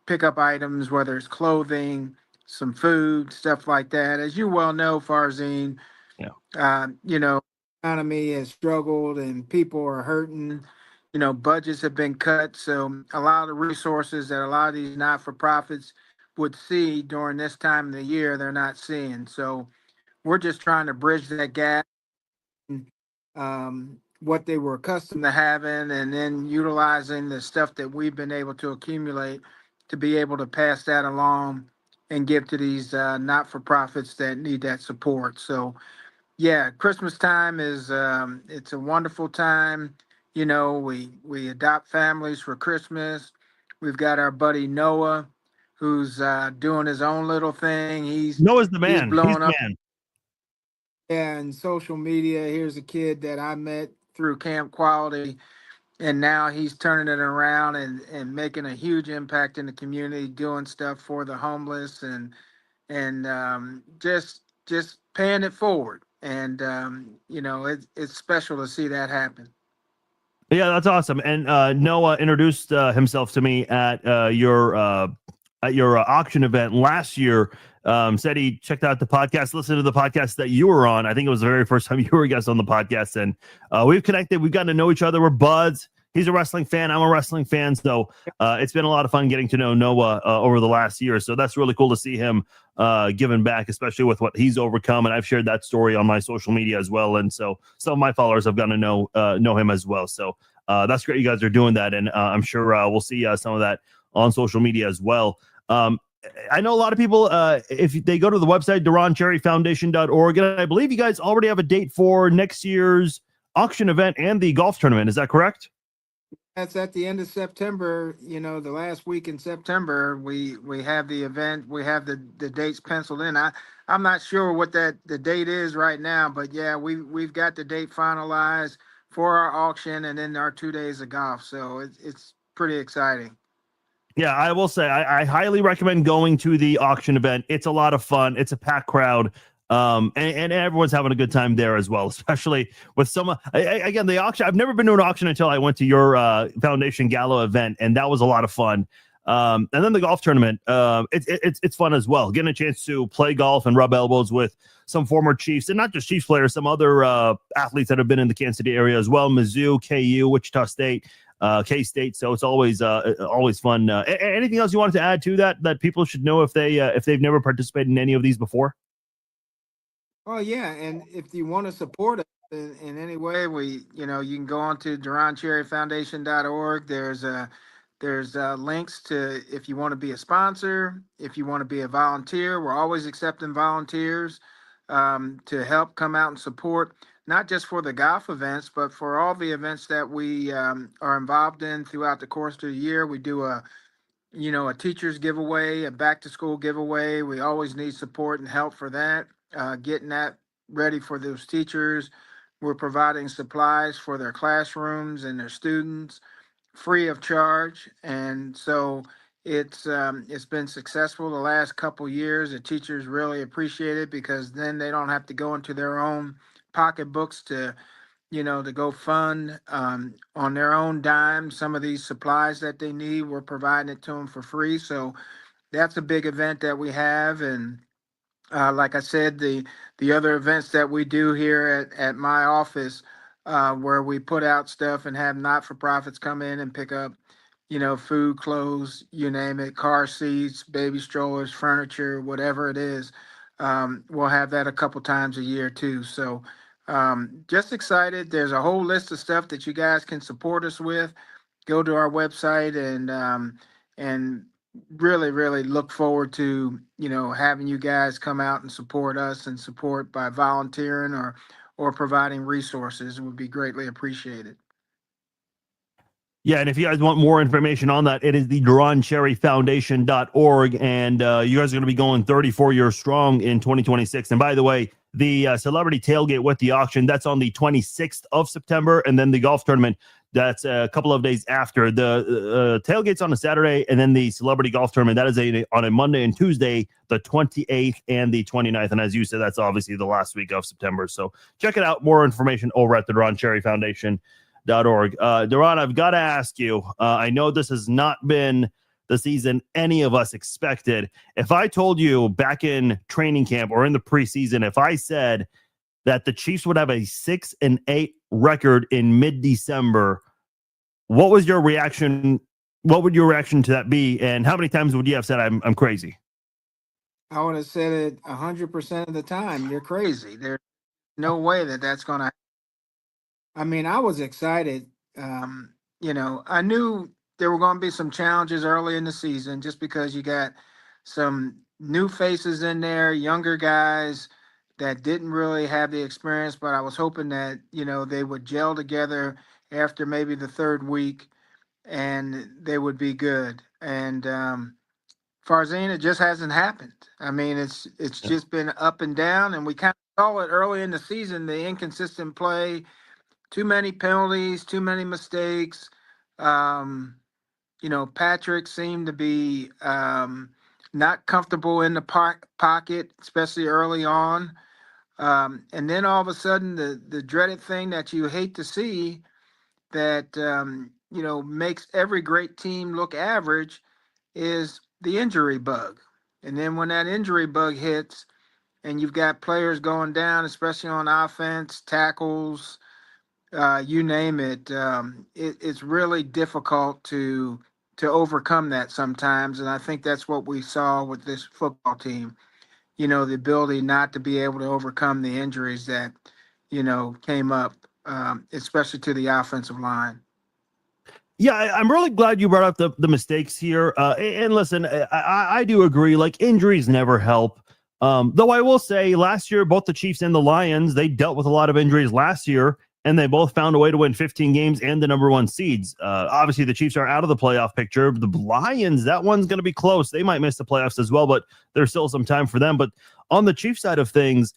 pick up items, whether it's clothing, some food, stuff like that. As you well know, Farzine, You know, economy has struggled and people are hurting. You know, budgets have been cut, so a lot of the resources that a lot of these not-for-profits would see during this time of the year, they're not seeing. So we're just trying to bridge that gap, what they were accustomed to having, and then utilizing the stuff that we've been able to accumulate to be able to pass that along and give to these not-for-profits that need that support. So yeah, Christmas time is it's a wonderful time. You know, we adopt families for Christmas. We've got our buddy Noah, who's doing his own little thing. Noah's the He's man. He's blowing the up. man. And social media. Here's a kid that I met through Camp Quality, and now he's turning it around and making a huge impact in the community, doing stuff for the homeless and just paying it forward. And you know, it's special to see that happen. Yeah, that's awesome. And Noah introduced himself to me at your auction event last year. Said he checked out the podcast, listened to the podcast that you were on. I think it was the very first time you were a guest on the podcast, and we've connected. We've gotten to know each other. We're buds. He's a wrestling fan. I'm a wrestling fan. So it's been a lot of fun getting to know Noah over the last year. So that's really cool to see him giving back, especially with what he's overcome. And I've shared that story on my social media as well. And so some of my followers have gotten to know him as well. So that's great. You guys are doing that. And I'm sure we'll see some of that on social media as well. I know a lot of people, if they go to the website, DeronCherryFoundation.org, and I believe you guys already have a date for next year's auction event and the golf tournament. Is that correct? That's at the end of September. You know, the last week in September, we have the event. We have the dates penciled in. I'm not sure what the date is right now, but yeah, we've got the date finalized for our auction and then our 2 days of golf. So it's pretty exciting. Yeah, I will say I highly recommend going to the auction event. It's a lot of fun. It's a packed crowd. And everyone's having a good time there as well, especially with some, again, the auction. I've never been to an auction until I went to your foundation gala event, and that was a lot of fun. And then the golf tournament, it's fun as well. Getting a chance to play golf and rub elbows with some former Chiefs, and not just Chiefs players, some other athletes that have been in the Kansas City area as well. Mizzou, KU, Wichita State, K-State. So it's always fun. Anything else you wanted to add to that people should know if they've never participated in any of these before? Oh yeah, and if you want to support us in any way, you can go on to DeronCherryFoundation.org. There's links to if you want to be a sponsor, if you want to be a volunteer. We're always accepting volunteers to help come out and support, not just for the golf events, but for all the events that we are involved in throughout the course of the year. We do a teacher's giveaway, a back to school giveaway. We always need support and help for that, getting that ready for those teachers. We're providing supplies for their classrooms and their students free of charge. And so it's been successful the last couple years. The teachers really appreciate it because then they don't have to go into their own pocketbooks to go fund on their own dime some of these supplies that they need. We're providing it to them for free. So that's a big event that we have. And like I said, the other events that we do here at my office, where we put out stuff and have not-for-profits come in and pick up, food, clothes, you name it, car seats, baby strollers, furniture, whatever it is. We'll have that a couple times a year too. So just excited. There's a whole list of stuff that you guys can support us with. Go to our website and really, really look forward to, having you guys come out and support us and support by volunteering or providing resources. It would be greatly appreciated. Yeah, and if you guys want more information on that, it is the DeronCherryFoundation.org, and you guys are going to be going 34 years strong in 2026. And by the way, the celebrity tailgate with the auction, that's on the 26th of September, and then the golf tournament, that's a couple of days after. The tailgate's on a Saturday, and then the celebrity golf tournament, that is on a Monday and Tuesday, the 28th and the 29th. And as you said, that's obviously the last week of September. So check it out. More information over at the Deron Cherry Foundation.org. Deron, I've got to ask you, I know this has not been the season any of us expected. If I told you back in training camp or in the preseason, if I said that the Chiefs would have a 6-8 record in mid-December, what was your reaction? What would your reaction to that be? And how many times would you have said, I'm crazy? I would have said it 100% of the time. You're crazy. There's no way that that's going to. I mean, I was excited. I knew there were going to be some challenges early in the season just because you got some new faces in there, younger guys that didn't really have the experience, but I was hoping that, they would gel together after maybe the third week and they would be good. And Farzine, it just hasn't happened. I mean, it's just been up and down, and we kind of saw it early in the season, the inconsistent play, too many penalties, too many mistakes. Um, Patrick seemed to be not comfortable in the pocket, especially early on. And then all of a sudden, the dreaded thing that you hate to see that makes every great team look average is the injury bug. And then when that injury bug hits, and you've got players going down, especially on offense, tackles, you name it, it's really difficult to overcome that sometimes. And I think that's what we saw with this football team. The ability not to be able to overcome the injuries that came up, especially to the offensive line. Yeah, I'm really glad you brought up the mistakes here. And listen, I do agree. Like, injuries never help. Though I will say, last year, both the Chiefs and the Lions, they dealt with a lot of injuries last year, and they both found a way to win 15 games and the number one seeds. Obviously, the Chiefs are out of the playoff picture. The Lions, that one's going to be close. They might miss the playoffs as well, but there's still some time for them. But on the Chiefs side of things,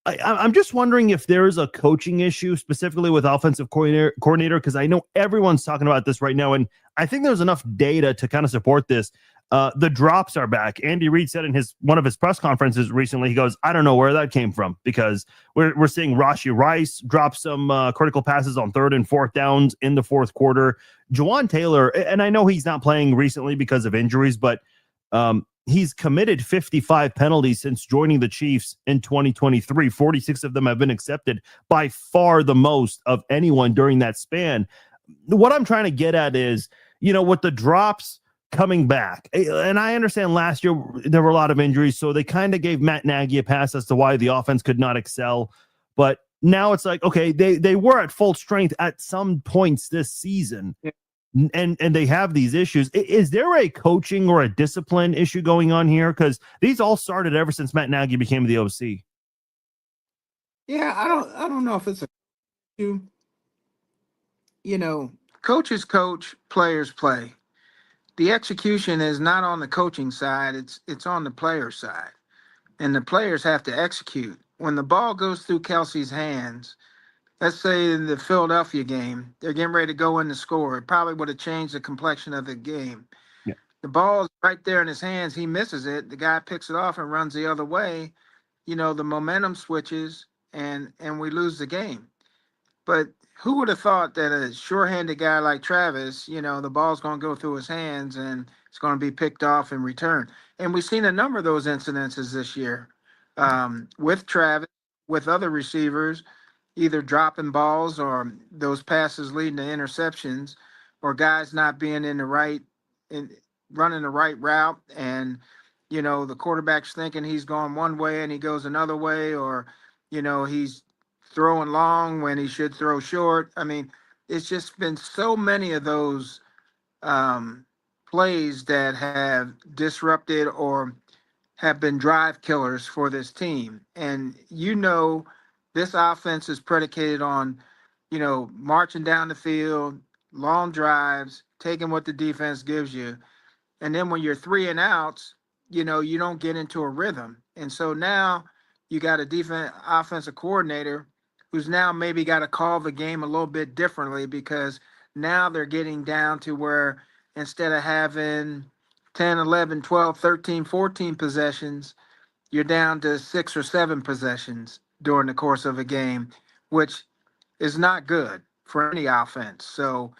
I'm just wondering if there is a coaching issue specifically with offensive coordinator, because I know everyone's talking about this right now, and I think there's enough data to kind of support this. The drops are back. Andy Reid said in one of his press conferences recently, he goes, I don't know where that came from, because we're seeing Rashee Rice drop some critical passes on 3rd and 4th downs in the 4th quarter. Juwan Taylor, and I know he's not playing recently because of injuries, but he's committed 55 penalties since joining the Chiefs in 2023. 46 of them have been accepted, by far the most of anyone during that span. What I'm trying to get at is, with the drops coming back, and I understand last year there were a lot of injuries, so they kind of gave Matt Nagy a pass as to why the offense could not excel. But now it's like, okay, they were at full strength at some points this season. Yeah. And they have these issues. Is there a coaching or a discipline issue going on here? Because these all started ever since Matt Nagy became the OC. Yeah, I don't know if it's a issue. Coaches coach, players play. The execution is not on the coaching side, it's on the player side. And the players have to execute. When the ball goes through Kelsey's hands, let's say in the Philadelphia game, they're getting ready to go in to score. It probably would have changed the complexion of the game. Yeah. The ball's right there in his hands. He misses it. The guy picks it off and runs the other way. The momentum switches and we lose the game. But who would have thought that a sure-handed guy like Travis, the ball's going to go through his hands and it's going to be picked off and returned. And we've seen a number of those incidences this year, with Travis, with other receivers, either dropping balls or those passes leading to interceptions, or guys not being running the right route, and the quarterback's thinking he's going one way and he goes another way, or he's throwing long when he should throw short. I mean, it's just been so many of those plays that have disrupted or have been drive killers for this team. And this offense is predicated on, marching down the field, long drives, taking what the defense gives you. And then when you're 3 and outs, you don't get into a rhythm. And so now you got a offensive coordinator who's now maybe got to call the game a little bit differently, because now they're getting down to where instead of having 10, 11, 12, 13, 14 possessions, you're down to 6 or 7 possessions during the course of a game, which is not good for any offense. So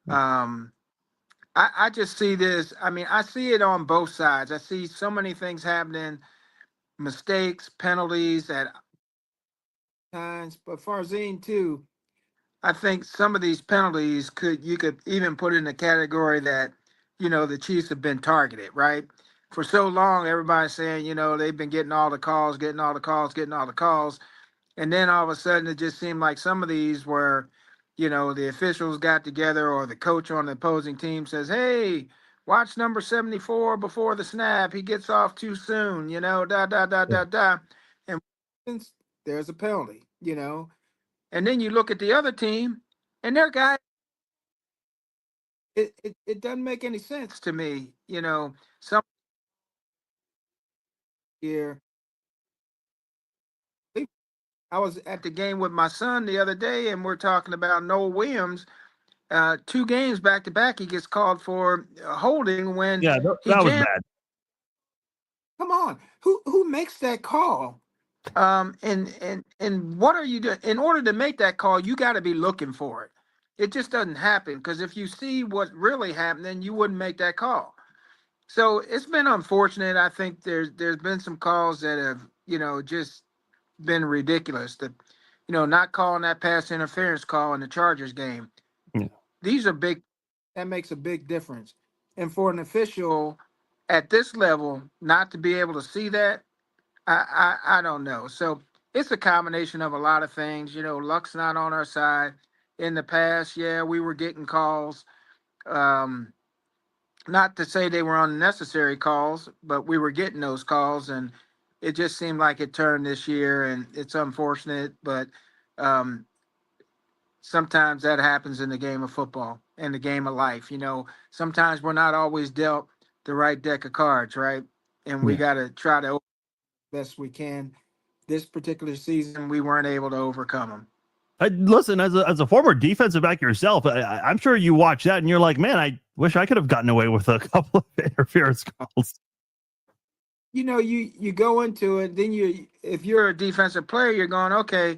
I just see this. I mean, I see it on both sides. I see so many things happening, mistakes, penalties that times, but Farzine too. I think some of these penalties you could even put in the category that, the Chiefs have been targeted, right? For so long, everybody's saying, they've been getting all the calls, getting all the calls, getting all the calls. And then all of a sudden it just seemed like some of these were, the officials got together or the coach on the opposing team says, hey, watch number 74 before the snap. He gets off too soon, da da da da da. And there's a penalty. And then you look at the other team and their guy, it doesn't make any sense to me. Some here. I was at the game with my son the other day and we're talking about Noel Williams. 2 games back to back, he gets called for holding when he that was jammed. bad. Come on, who makes that call? And what are you doing? In order to make that call, you got to be looking for it. It just doesn't happen because if you see what really happened, then you wouldn't make that call. So it's been unfortunate. I think there's been some calls that have just been ridiculous. Not calling that pass interference call in the Chargers game. Yeah. These are big. That makes a big difference. And for an official at this level not to be able to see that, I don't know. So it's a combination of a lot of things. Luck's not on our side. In the past, yeah, we were getting calls. Not to say they were unnecessary calls, but we were getting those calls, and it just seemed like it turned this year, and it's unfortunate, but sometimes that happens in the game of football and the game of life. Sometimes we're not always dealt the right deck of cards, right? And we got to try to open best we can. This particular season, we weren't able to overcome them. Listen, as a former defensive back yourself, I'm sure you watch that and you're like, man, I wish I could have gotten away with a couple of interference calls. You go into it, then if you're a defensive player, you're going, okay,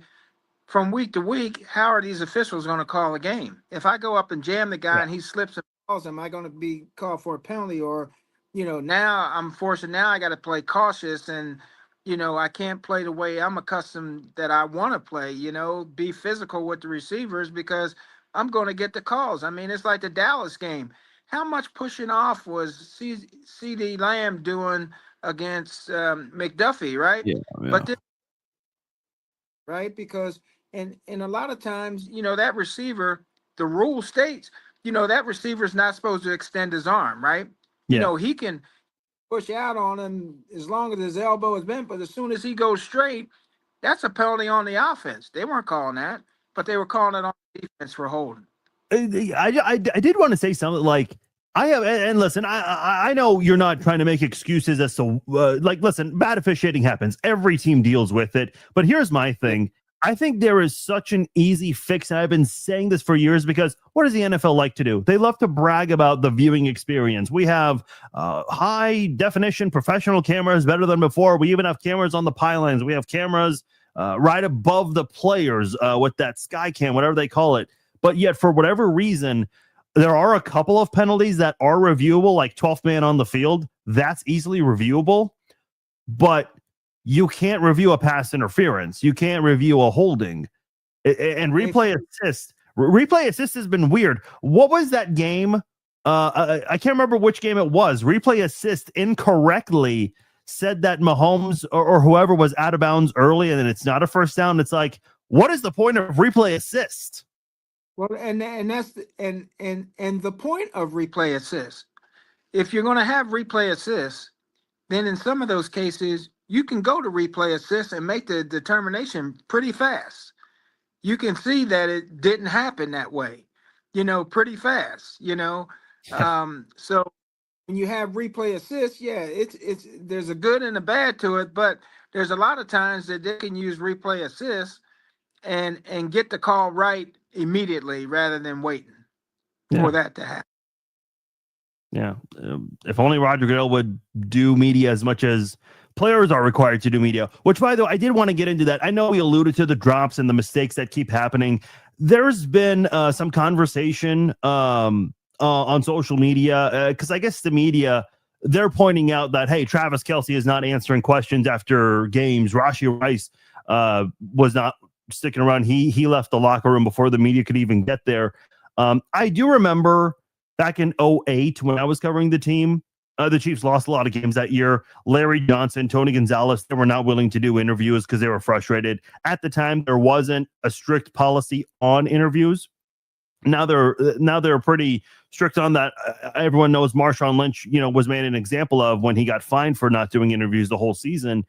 from week to week, how are these officials going to call a game? If I go up and jam the guy and he slips and falls, am I going to be called for a penalty? Or, now I'm forced, now I got to play cautious and, I can't play the way I'm accustomed that I want to play, be physical with the receivers because I'm going to get the calls. I mean, it's like the Dallas game. How much pushing off was CD Lamb doing against McDuffie, right? Yeah. But right, because and a lot of times, that receiver, the rule states, that receiver's not supposed to extend his arm, right? Yeah. He can push out on him as long as his elbow is bent, but as soon as he goes straight, that's a penalty on the offense. They weren't calling that, but they were calling it on defense for holding. I did want to say something like I have, and listen, I know you're not trying to make excuses as to listen, bad officiating happens. Every team deals with it. But here's my thing. I think there is such an easy fix. And I've been saying this for years because what does the NFL like to do? They love to brag about the viewing experience. We have high definition professional cameras better than before. We even have cameras on the pylons. We have cameras right above the players with that sky cam, whatever they call it. But yet, for whatever reason, there are a couple of penalties that are reviewable, like 12th man on the field. That's easily reviewable. But you can't review a pass interference. You can't review a holding. And replay assist. Replay assist has been weird. What was that game? I can't remember which game it was. Replay assist incorrectly said that Mahomes or whoever was out of bounds early, and then it's not a first down. It's like, what is the point of replay assist? Well, and that's and the point of replay assist. If you're going to have replay assist, then in some of those cases, you can go to replay assist and make the determination pretty fast. You can see that it didn't happen that way, pretty fast, So when you have replay assist, yeah, it's there's a good and a bad to it, but there's a lot of times that they can use replay assist and get the call right immediately rather than waiting for that to happen. Yeah. If only Roger Goodell would do media as much as players are required to do media, which, by the way, I did want to get into that. I know we alluded to the drops and the mistakes that keep happening. There's been some conversation on social media because I guess the media, they're pointing out that, hey, Travis Kelce is not answering questions after games. Rashee Rice was not sticking around. He left the locker room before the media could even get there. I do remember back in 2008 when I was covering the team. The Chiefs lost a lot of games that year. Larry Johnson, Tony Gonzalez, they were not willing to do interviews because they were frustrated. At the time, there wasn't a strict policy on interviews. Now they're pretty strict on that. Everyone knows Marshawn Lynch, was made an example of when he got fined for not doing interviews the whole season.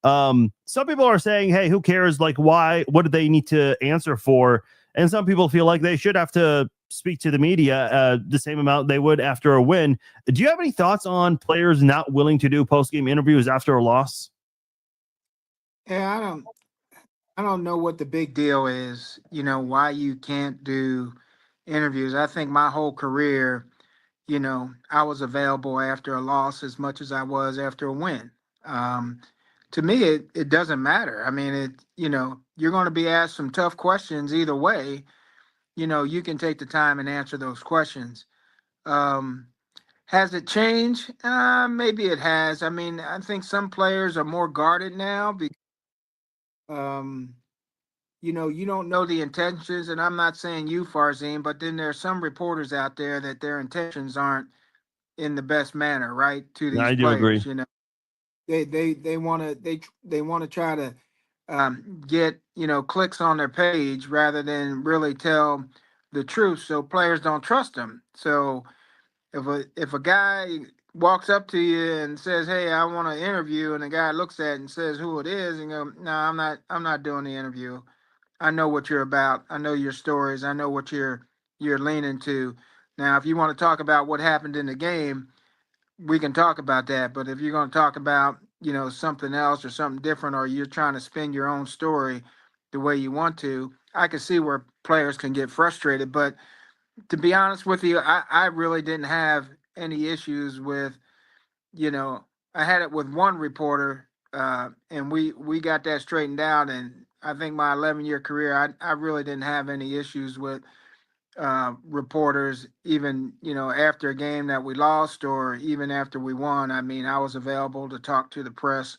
Some people are saying, hey, who cares? Like, why? What do they need to answer for? And some people feel like they should have to speak to the media the same amount they would after a win. Do you have any thoughts on players not willing to do post-game interviews after a loss? Yeah, I don't know what the big deal is, why you can't do interviews. I think my whole career, I was available after a loss as much as I was after a win. Um, to me, it doesn't matter. I mean, you're going to be asked some tough questions either way. You can take the time and answer those questions. Um, has it changed? Maybe it has. I mean, I think some players are more guarded now because, um, you don't know the intentions, and I'm not saying you, Farzine, but then there are some reporters out there that their intentions aren't in the best manner, right, to these I do agree. players. They want to try to get clicks on their page rather than really tell the truth, so players don't trust them. So if a guy walks up to you and says, "Hey, I want to interview," and the guy looks at it and says who it is, and go, "No, I'm not doing the interview. I know what you're about. I know your stories. I know what you're leaning to." Now, if you want to talk about what happened in the game, we can talk about that. But if you're going to talk about, something else or something different, or you're trying to spin your own story the way you want to, I can see where players can get frustrated. But to be honest with you, I really didn't have any issues with, I had it with one reporter, and we got that straightened out. And I think my 11-year career, I really didn't have any issues with reporters, even after a game that we lost or even after we won. I mean, I was available to talk to the press.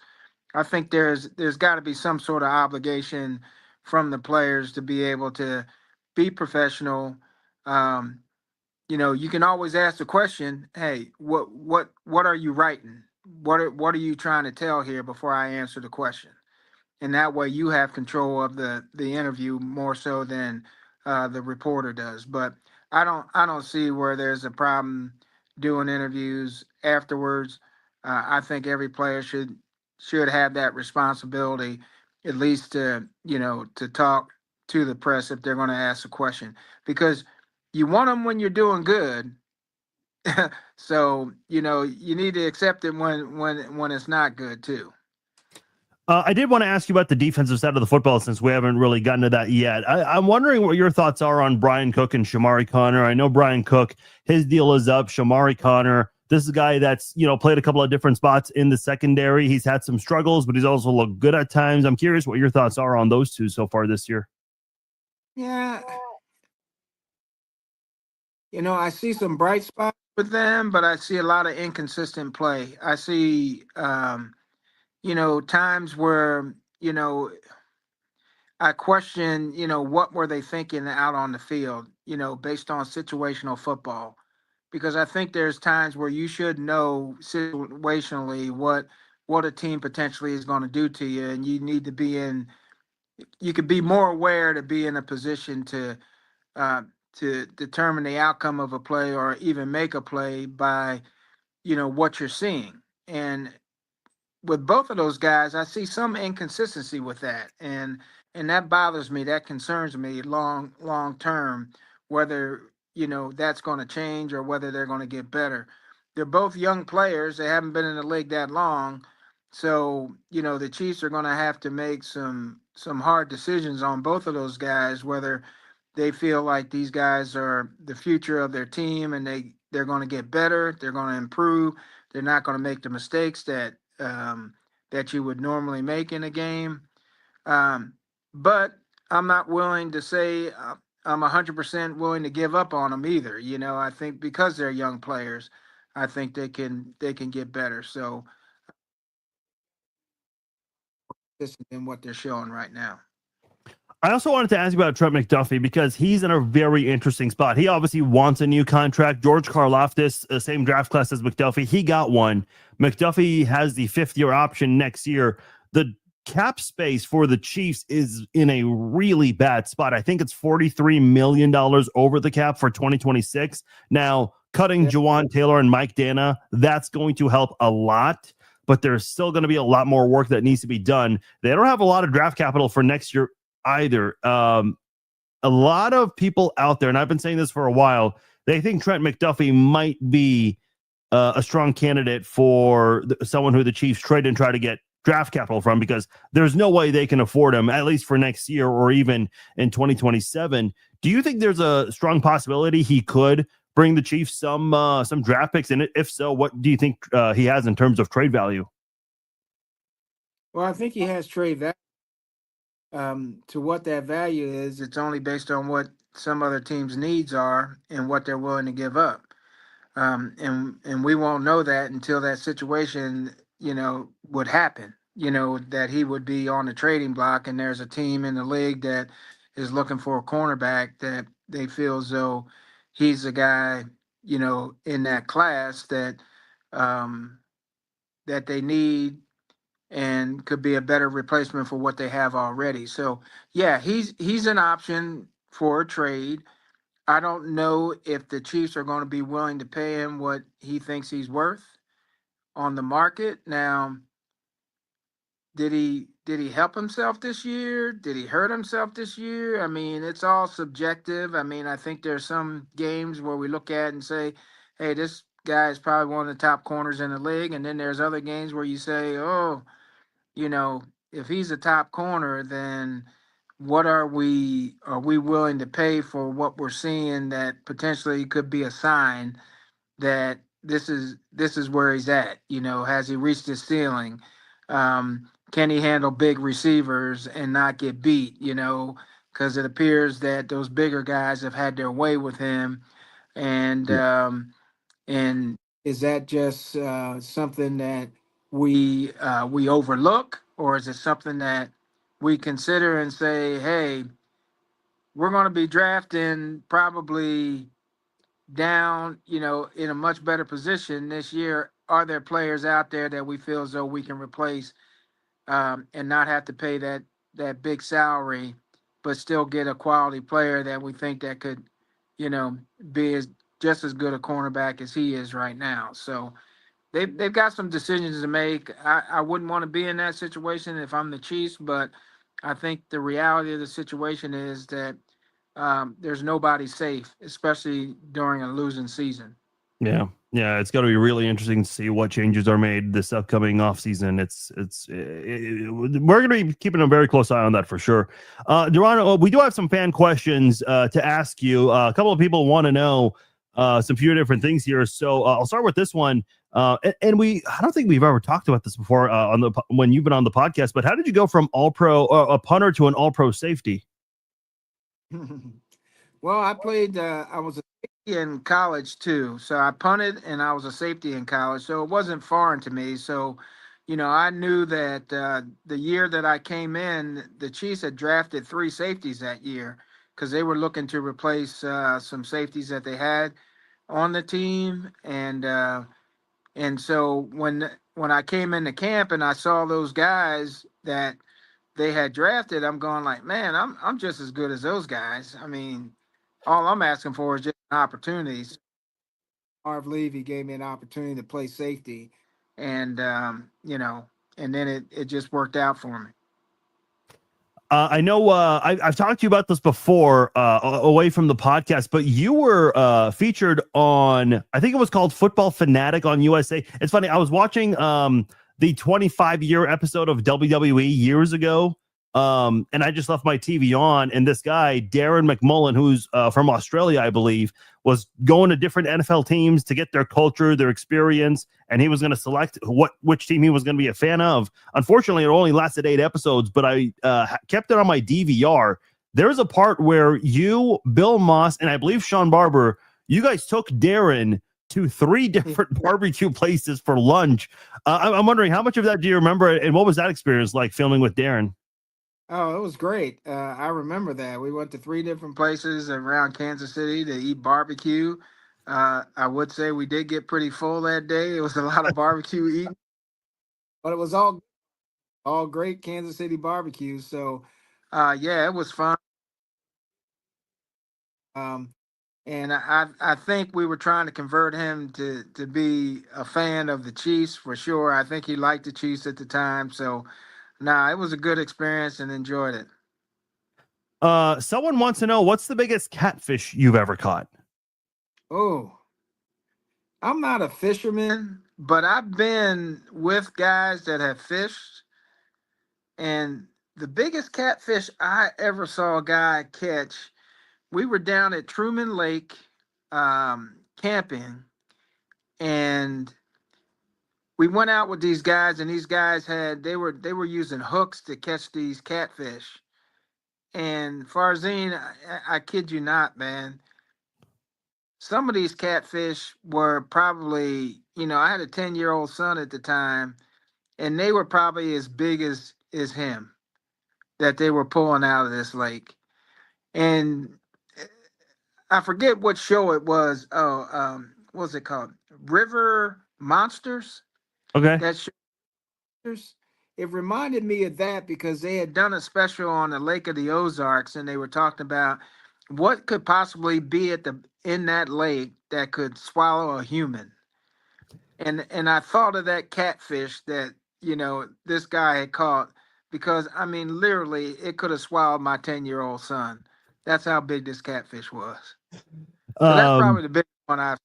I think there's got to be some sort of obligation from the players to be able to be professional. Um, you can always ask the question, "Hey, what are you writing? What are you trying to tell here?" Before I answer the question, and that way you have control of the interview more so than the reporter does. But I don't see where there's a problem doing interviews afterwards. I think every player should have that responsibility, at least to talk to the press if they're going to ask a question, because you want them when you're doing good. So you need to accept it when it's not good too. I did want to ask you about the defensive side of the football since we haven't really gotten to that yet. I'm wondering what your thoughts are on Brian Cook and Shamari Connor. I know Brian Cook, his deal is up. Shamari Connor, this is a guy that's, played a couple of different spots in the secondary. He's had some struggles, but he's also looked good at times. I'm curious what your thoughts are on those two so far this year. Yeah, I see some bright spots with them, but I see a lot of inconsistent play. I see, times where, I question, what were they thinking out on the field, based on situational football. Because I think there's times where you should know situationally what a team potentially is going to do to you, and you need to you could be more aware to be in a position uh, to determine the outcome of a play or even make a play by what you're seeing. And with both of those guys, I see some inconsistency with that, and that bothers me. That concerns me long term, whether that's going to change or whether they're going to get better. They're both young players. They haven't been in the league that long, so the Chiefs are going to have to make some hard decisions on both of those guys, whether they feel like these guys are the future of their team and they're going to get better, they're going to improve, they're not going to make the mistakes that you would normally make in a game. Um, but I'm not willing to say I'm 100% willing to give up on them either. I think because they're young players, I think they can get better. So this is what they're showing right now. I also wanted to ask you about Trent McDuffie because he's in a very interesting spot. He obviously wants a new contract. George Karlaftis, same draft class as McDuffie, he got one. McDuffie has the 5th-year option next year. The cap space for the Chiefs is in a really bad spot. I think it's $43 million over the cap for 2026. Now, cutting Jawan Taylor and Mike Dana, that's going to help a lot, but there's still going to be a lot more work that needs to be done. They don't have a lot of draft capital for next year either. A lot of people out there, and I've been saying this for a while, they think Trent McDuffie might be a strong candidate for someone who the Chiefs trade and try to get draft capital from, because there's no way they can afford him, at least for next year or even in 2027. Do you think there's a strong possibility he could bring the Chiefs some draft picks? And if so, what do you think he has in terms of trade value? Well, I think he has trade value. To what that value is, it's only based on what some other teams' needs are and what they're willing to give up. And we won't know that until that situation, would happen. That he would be on the trading block, and there's a team in the league that is looking for a cornerback that they feel as though he's a guy, in that class that that they need and could be a better replacement for what they have already. So yeah, he's an option for a trade. I don't know if the Chiefs are going to be willing to pay him what he thinks he's worth on the market. Now, did he help himself this year? Did he hurt himself this year? I mean, it's all subjective. I mean, I think there's some games where we look at and say, hey, this guy is probably one of the top corners in the league. And then there's other games where you say, oh, if he's a top corner, then what are we willing to pay for what we're seeing that potentially could be a sign that this is where he's at? Has he reached his ceiling? Can he handle big receivers and not get beat? Because it appears that those bigger guys have had their way with him, and and is that just something that we overlook, or is it something that we consider and say, hey, we're going to be drafting probably down, in a much better position this year? Are there players out there that we feel as though we can replace and not have to pay that big salary, but still get a quality player that we think that could, be just as good a cornerback as he is right now? So they've got some decisions to make. I wouldn't want to be in that situation if I'm the Chiefs, but I think the reality of the situation is that there's nobody safe, especially during a losing season. Yeah, it's got to be really interesting to see what changes are made this upcoming offseason. We're going to be keeping a very close eye on that for sure. Deron, we do have some fan questions to ask you. A couple of people want to know some few different things here. So I'll start with this one. I don't think we've ever talked about this before when you've been on the podcast, but how did you go from all-pro a punter to an all-pro safety? Well, I played. I was a safety in college too, so I punted and I was a safety in college, so it wasn't foreign to me. So, I knew that the year that I came in, the Chiefs had drafted 3 safeties that year because they were looking to replace some safeties that they had on the team, and so when I came into camp and I saw those guys that they had drafted, I'm going like, man, I'm just as good as those guys. I mean, all I'm asking for is just opportunities. Marv Levy gave me an opportunity to play safety, and and then it just worked out for me. I know I've talked to you about this before away from the podcast, but you were featured on, I think it was called Football Fanatic on USA. It's funny, I was watching the 25-year episode of WWE years ago, and I just left my TV on, and this guy, Darren McMullen, who's from Australia, I believe, was going to different NFL teams to get their culture, their experience, and he was going to select which team he was going to be a fan of. Unfortunately, it only lasted 8 episodes, but I kept it on my DVR. There's a part where you, Bill Moss, and I believe Sean Barber, you guys took Darren to 3 different barbecue places for lunch. I'm wondering, how much of that do you remember, and what was that experience like filming with Darren? Oh, it was great. I remember that. We went to three different places around Kansas City to eat barbecue. I would say we did get pretty full that day. It was a lot of barbecue eating, but it was all great Kansas City barbecue. So, yeah, it was fun. Um, and I think we were trying to convert him to be a fan of the Chiefs for sure. I think he liked the Chiefs at the time. So, nah, it was a good experience and enjoyed it. Someone wants to know, what's the biggest catfish you've ever caught? Oh, I'm not a fisherman, but I've been with guys that have fished, and the biggest catfish I ever saw a guy catch, we were down at Truman Lake camping, and we went out with these guys, and these guys they were using hooks to catch these catfish. And Farzine, I kid you not, man, some of these catfish were probably, I had a 10-year-old son at the time, and they were probably as big as him that they were pulling out of this lake. And I forget what show it was. Oh, what was it called? River Monsters. Okay. That show. It reminded me of that because they had done a special on the Lake of the Ozarks, and they were talking about what could possibly be in that lake that could swallow a human. And I thought of that catfish that this guy had caught, because I mean literally it could have swallowed my 10-year-old son. That's how big this catfish was. So that's Um, probably the biggest one I've.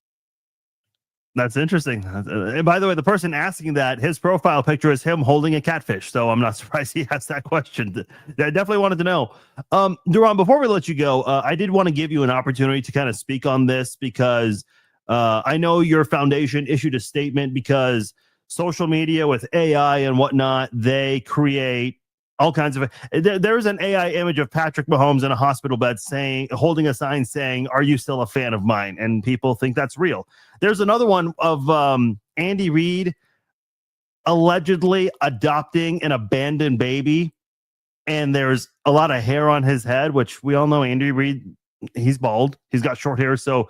that's interesting. And by the way, the person asking that, his profile picture is him holding a catfish. So I'm not surprised he asked that question. I definitely wanted to know. Deron, before we let you go, I did want to give you an opportunity to kind of speak on this because I know your foundation issued a statement because social media with AI and whatnot, they create all kinds of. There's an AI image of Patrick Mahomes in a hospital bed holding a sign saying, "Are you still a fan of mine?" And people think that's real. There's another one of Andy Reid allegedly adopting an abandoned baby, and there's a lot of hair on his head, which we all know Andy Reid, he's bald, he's got short hair. So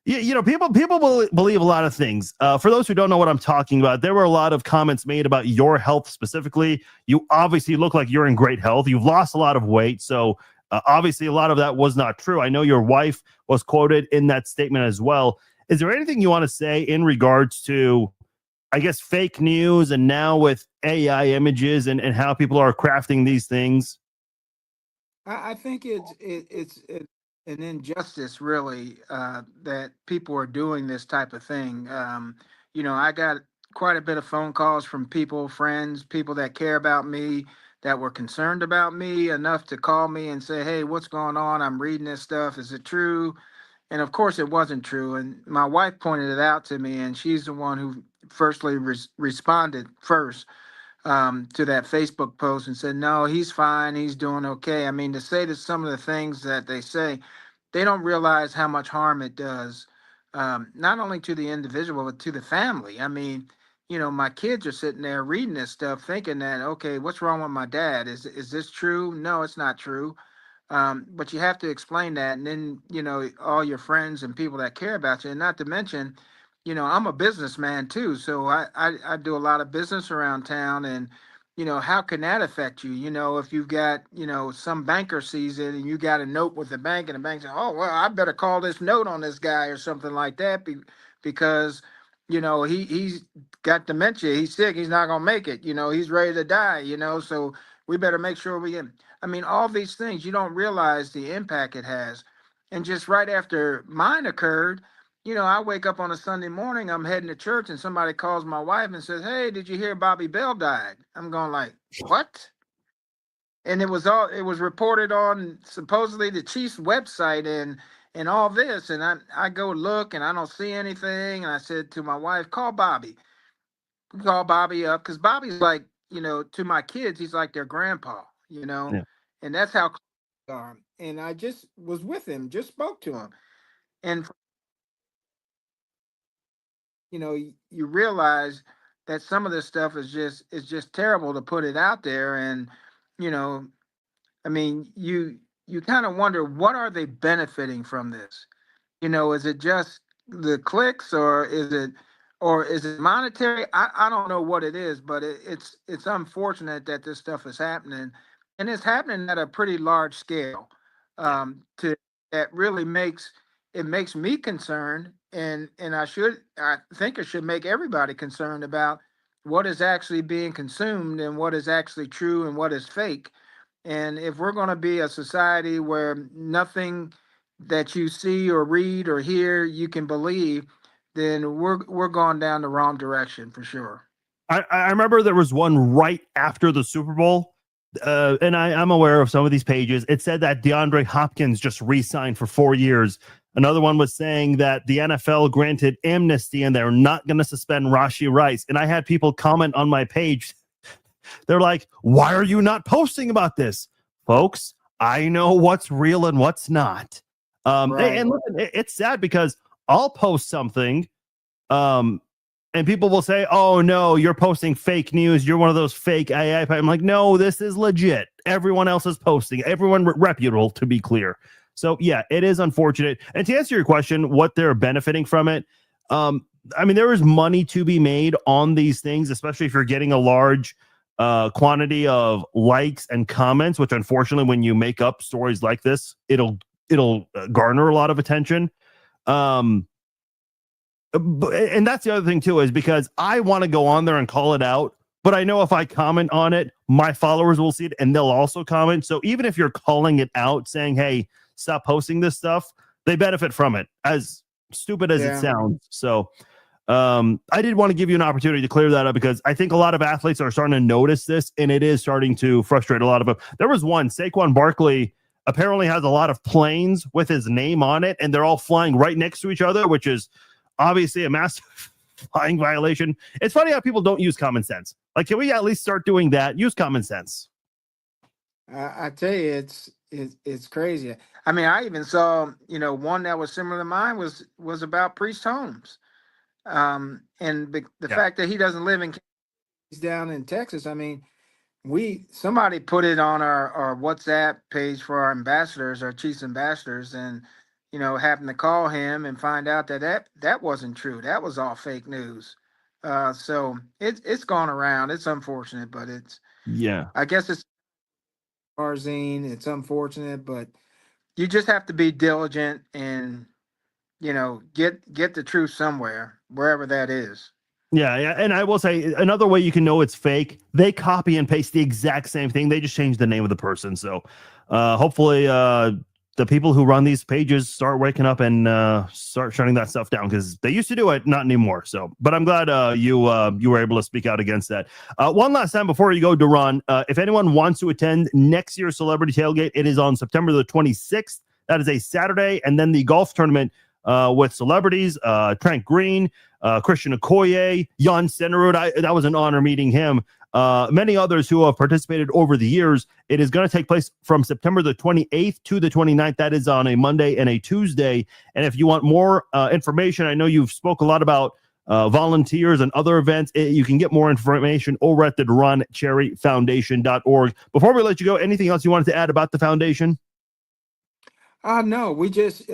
people believe a lot of things. For those who don't know what I'm talking about, there were a lot of comments made about your health specifically. You obviously look like you're in great health. You've lost a lot of weight, so obviously a lot of that was not true. I know your wife was quoted in that statement as well. Is there anything you want to say in regards to, I guess, fake news and now with AI images and how people are crafting these things? I think it's an injustice, really, that people are doing this type of thing. I got quite a bit of phone calls from people, friends, people that care about me, that were concerned about me enough to call me and say, "Hey, what's going on? I'm reading this stuff. Is it true?" And of course, it wasn't true. And my wife pointed it out to me, and she's the one who firstly responded first to that Facebook post and said, "No, he's fine. He's doing okay." I mean, to say that some of the things that they say, they don't realize how much harm it does, not only to the individual, but to the family. I mean, my kids are sitting there reading this stuff, thinking that, okay, what's wrong with my dad? Is this true? No, it's not true. But you have to explain that, and then all your friends and people that care about you, and not to mention, I'm a businessman too, so I do a lot of business around town, and how can that affect you? If you've got some banker sees it, and you got a note with the bank, and the bank says, "Oh well, I better call this note on this guy or something like that," because he's got dementia, he's sick, he's not gonna make it, he's ready to die, so we better make sure we get. I mean, all these things, you don't realize the impact it has. And just right after mine occurred, I wake up on a Sunday morning, I'm heading to church, and somebody calls my wife and says, "Hey, did you hear Bobby Bell died?" I'm going like, "What?" And it was reported on supposedly the Chiefs website and all this. And I go look and I don't see anything. And I said to my wife, "Call Bobby." Call Bobby up, because Bobby's like, to my kids, he's like their grandpa, Yeah. and that's how close we are. And I just was with him, just spoke to him, and you realize that some of this stuff is just terrible to put it out there, and you know I mean, you kind of wonder, what are they benefiting from this? Is it just the clicks, or is it monetary? I don't know what it is, but it's unfortunate that this stuff is happening, and it's happening at a pretty large scale. To That really makes me concerned, and I think it should make everybody concerned about what is actually being consumed and what is actually true and what is fake. And if we're going to be a society where nothing that you see or read or hear you can believe, then we're going down the wrong direction for sure. I remember there was one right after the Super Bowl. And I'm aware of some of these pages. It said that DeAndre Hopkins just re-signed for 4 years. Another one was saying that the NFL granted amnesty and they're not going to suspend Rashee Rice. And I had people comment on my page. They're like, why are you not posting about this? Folks, I know what's real and what's not. Right. And listen, it's sad because I'll post something and people will say, oh, no, you're posting fake news. You're one of those fake AI. I'm like, no, this is legit. Everyone else is posting. Everyone reputable, to be clear. So, yeah, it is unfortunate. And to answer your question, what they're benefiting from it, I mean, there is money to be made on these things, especially if you're getting a large quantity of likes and comments, which unfortunately, when you make up stories like this, it'll garner a lot of attention. And that's the other thing too, is because I want to go on there and call it out, but I know if I comment on it, my followers will see it and they'll also comment. So even if you're calling it out, saying, hey, stop posting this stuff, they benefit from it, as stupid as it sounds. So I did want to give you an opportunity to clear that up, because I think a lot of athletes are starting to notice this, and it is starting to frustrate a lot of them. There was one, Saquon Barkley apparently has a lot of planes with his name on it, and they're all flying right next to each other, which is obviously a massive flying violation. It's funny how people don't use common sense. Like, can we at least start doing that? Use common sense. I tell you, it's crazy. I mean, I even saw, one that was similar to mine was about Priest Holmes. And the fact that he doesn't live in, he's down in Texas. I mean, somebody put it on our WhatsApp page for our ambassadors, our Chiefs ambassadors, and happened to call him and find out that wasn't true. That was all fake news. So it's gone around. It's unfortunate, but I guess it's Barzine. It's unfortunate, but you just have to be diligent and get the truth somewhere, wherever that is. Yeah, and I will say another way you can know it's fake, they copy and paste the exact same thing. They just change the name of the person. So hopefully the people who run these pages start waking up and start shutting that stuff down, because they used to do it, not anymore. So, but I'm glad you were able to speak out against that. One last time before you go, Deron, if anyone wants to attend next year's Celebrity Tailgate, it is on September the 26th. That is a Saturday. And then the golf tournament with celebrities, Trent Green, Christian Okoye, Jan Stenerud. That was an honor meeting him. Many others who have participated over the years. It is going to take place from September the 28th to the 29th. That is on a Monday and a Tuesday. And if you want more information, I know you've spoke a lot about volunteers and other events. You can get more information over at the Deron Cherry Foundation.org. Before we let you go, anything else you wanted to add about the foundation? No, we just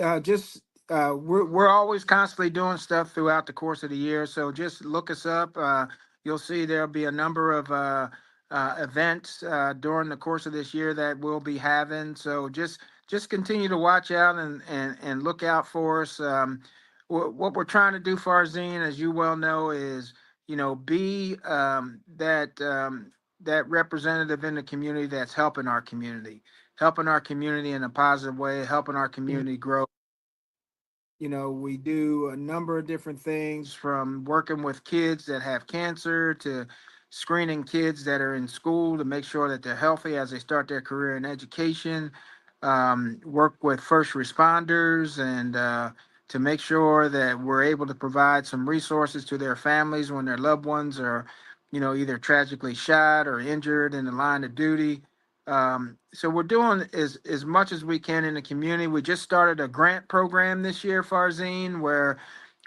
we're always constantly doing stuff throughout the course of the year. So just look us up. You'll see there'll be a number of events during the course of this year that we'll be having. So just continue to watch out and look out for us. What we're trying to do for our zine, as you well know, is be that representative in the community that's helping our community in a positive way, helping our community grow. We do a number of different things, from working with kids that have cancer to screening kids that are in school to make sure that they're healthy as they start their career in education. Work with first responders and to make sure that we're able to provide some resources to their families when their loved ones are, either tragically shot or injured in the line of duty. So we're doing as much as we can in the community. We just started a grant program this year for our zine, where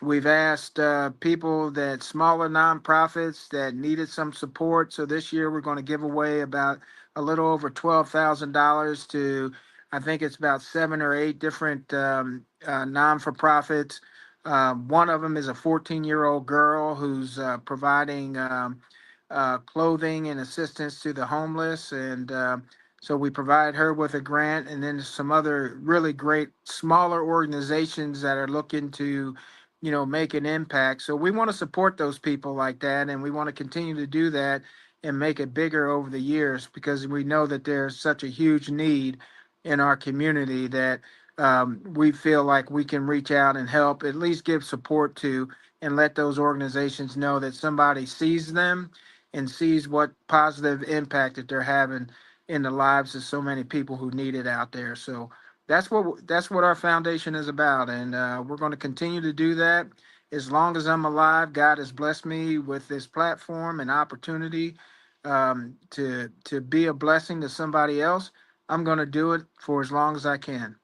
We've asked people that smaller nonprofits that needed some support. So this year we're going to give away about a little over $12,000 to, I think it's about 7 or 8 different non-for-profits. One of them is a 14-year-old girl who's providing clothing and assistance to the homeless. And so we provide her with a grant, and then some other really great smaller organizations that are looking to make an impact. So we want to support those people like that, and we want to continue to do that and make it bigger over the years, because we know that there's such a huge need in our community that we feel like we can reach out and help, at least give support to, and let those organizations know that somebody sees them and sees what positive impact that they're having in the lives of so many people who need it out there. So that's what our foundation is about, and we're going to continue to do that as long as I'm alive. God has blessed me with this platform and opportunity to be a blessing to somebody else. I'm going to do it for as long as I can.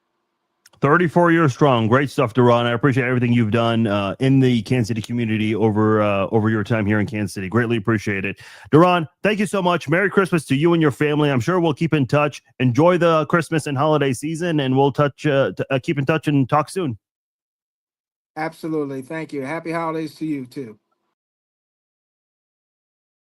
34 years strong. Great stuff, Deron. I appreciate everything you've done in the Kansas City community over your time here in Kansas City. Greatly appreciate it. Deron, thank you so much. Merry Christmas to you and your family. I'm sure we'll keep in touch. Enjoy the Christmas and holiday season, and we'll keep in touch and talk soon. Absolutely. Thank you. Happy holidays to you too.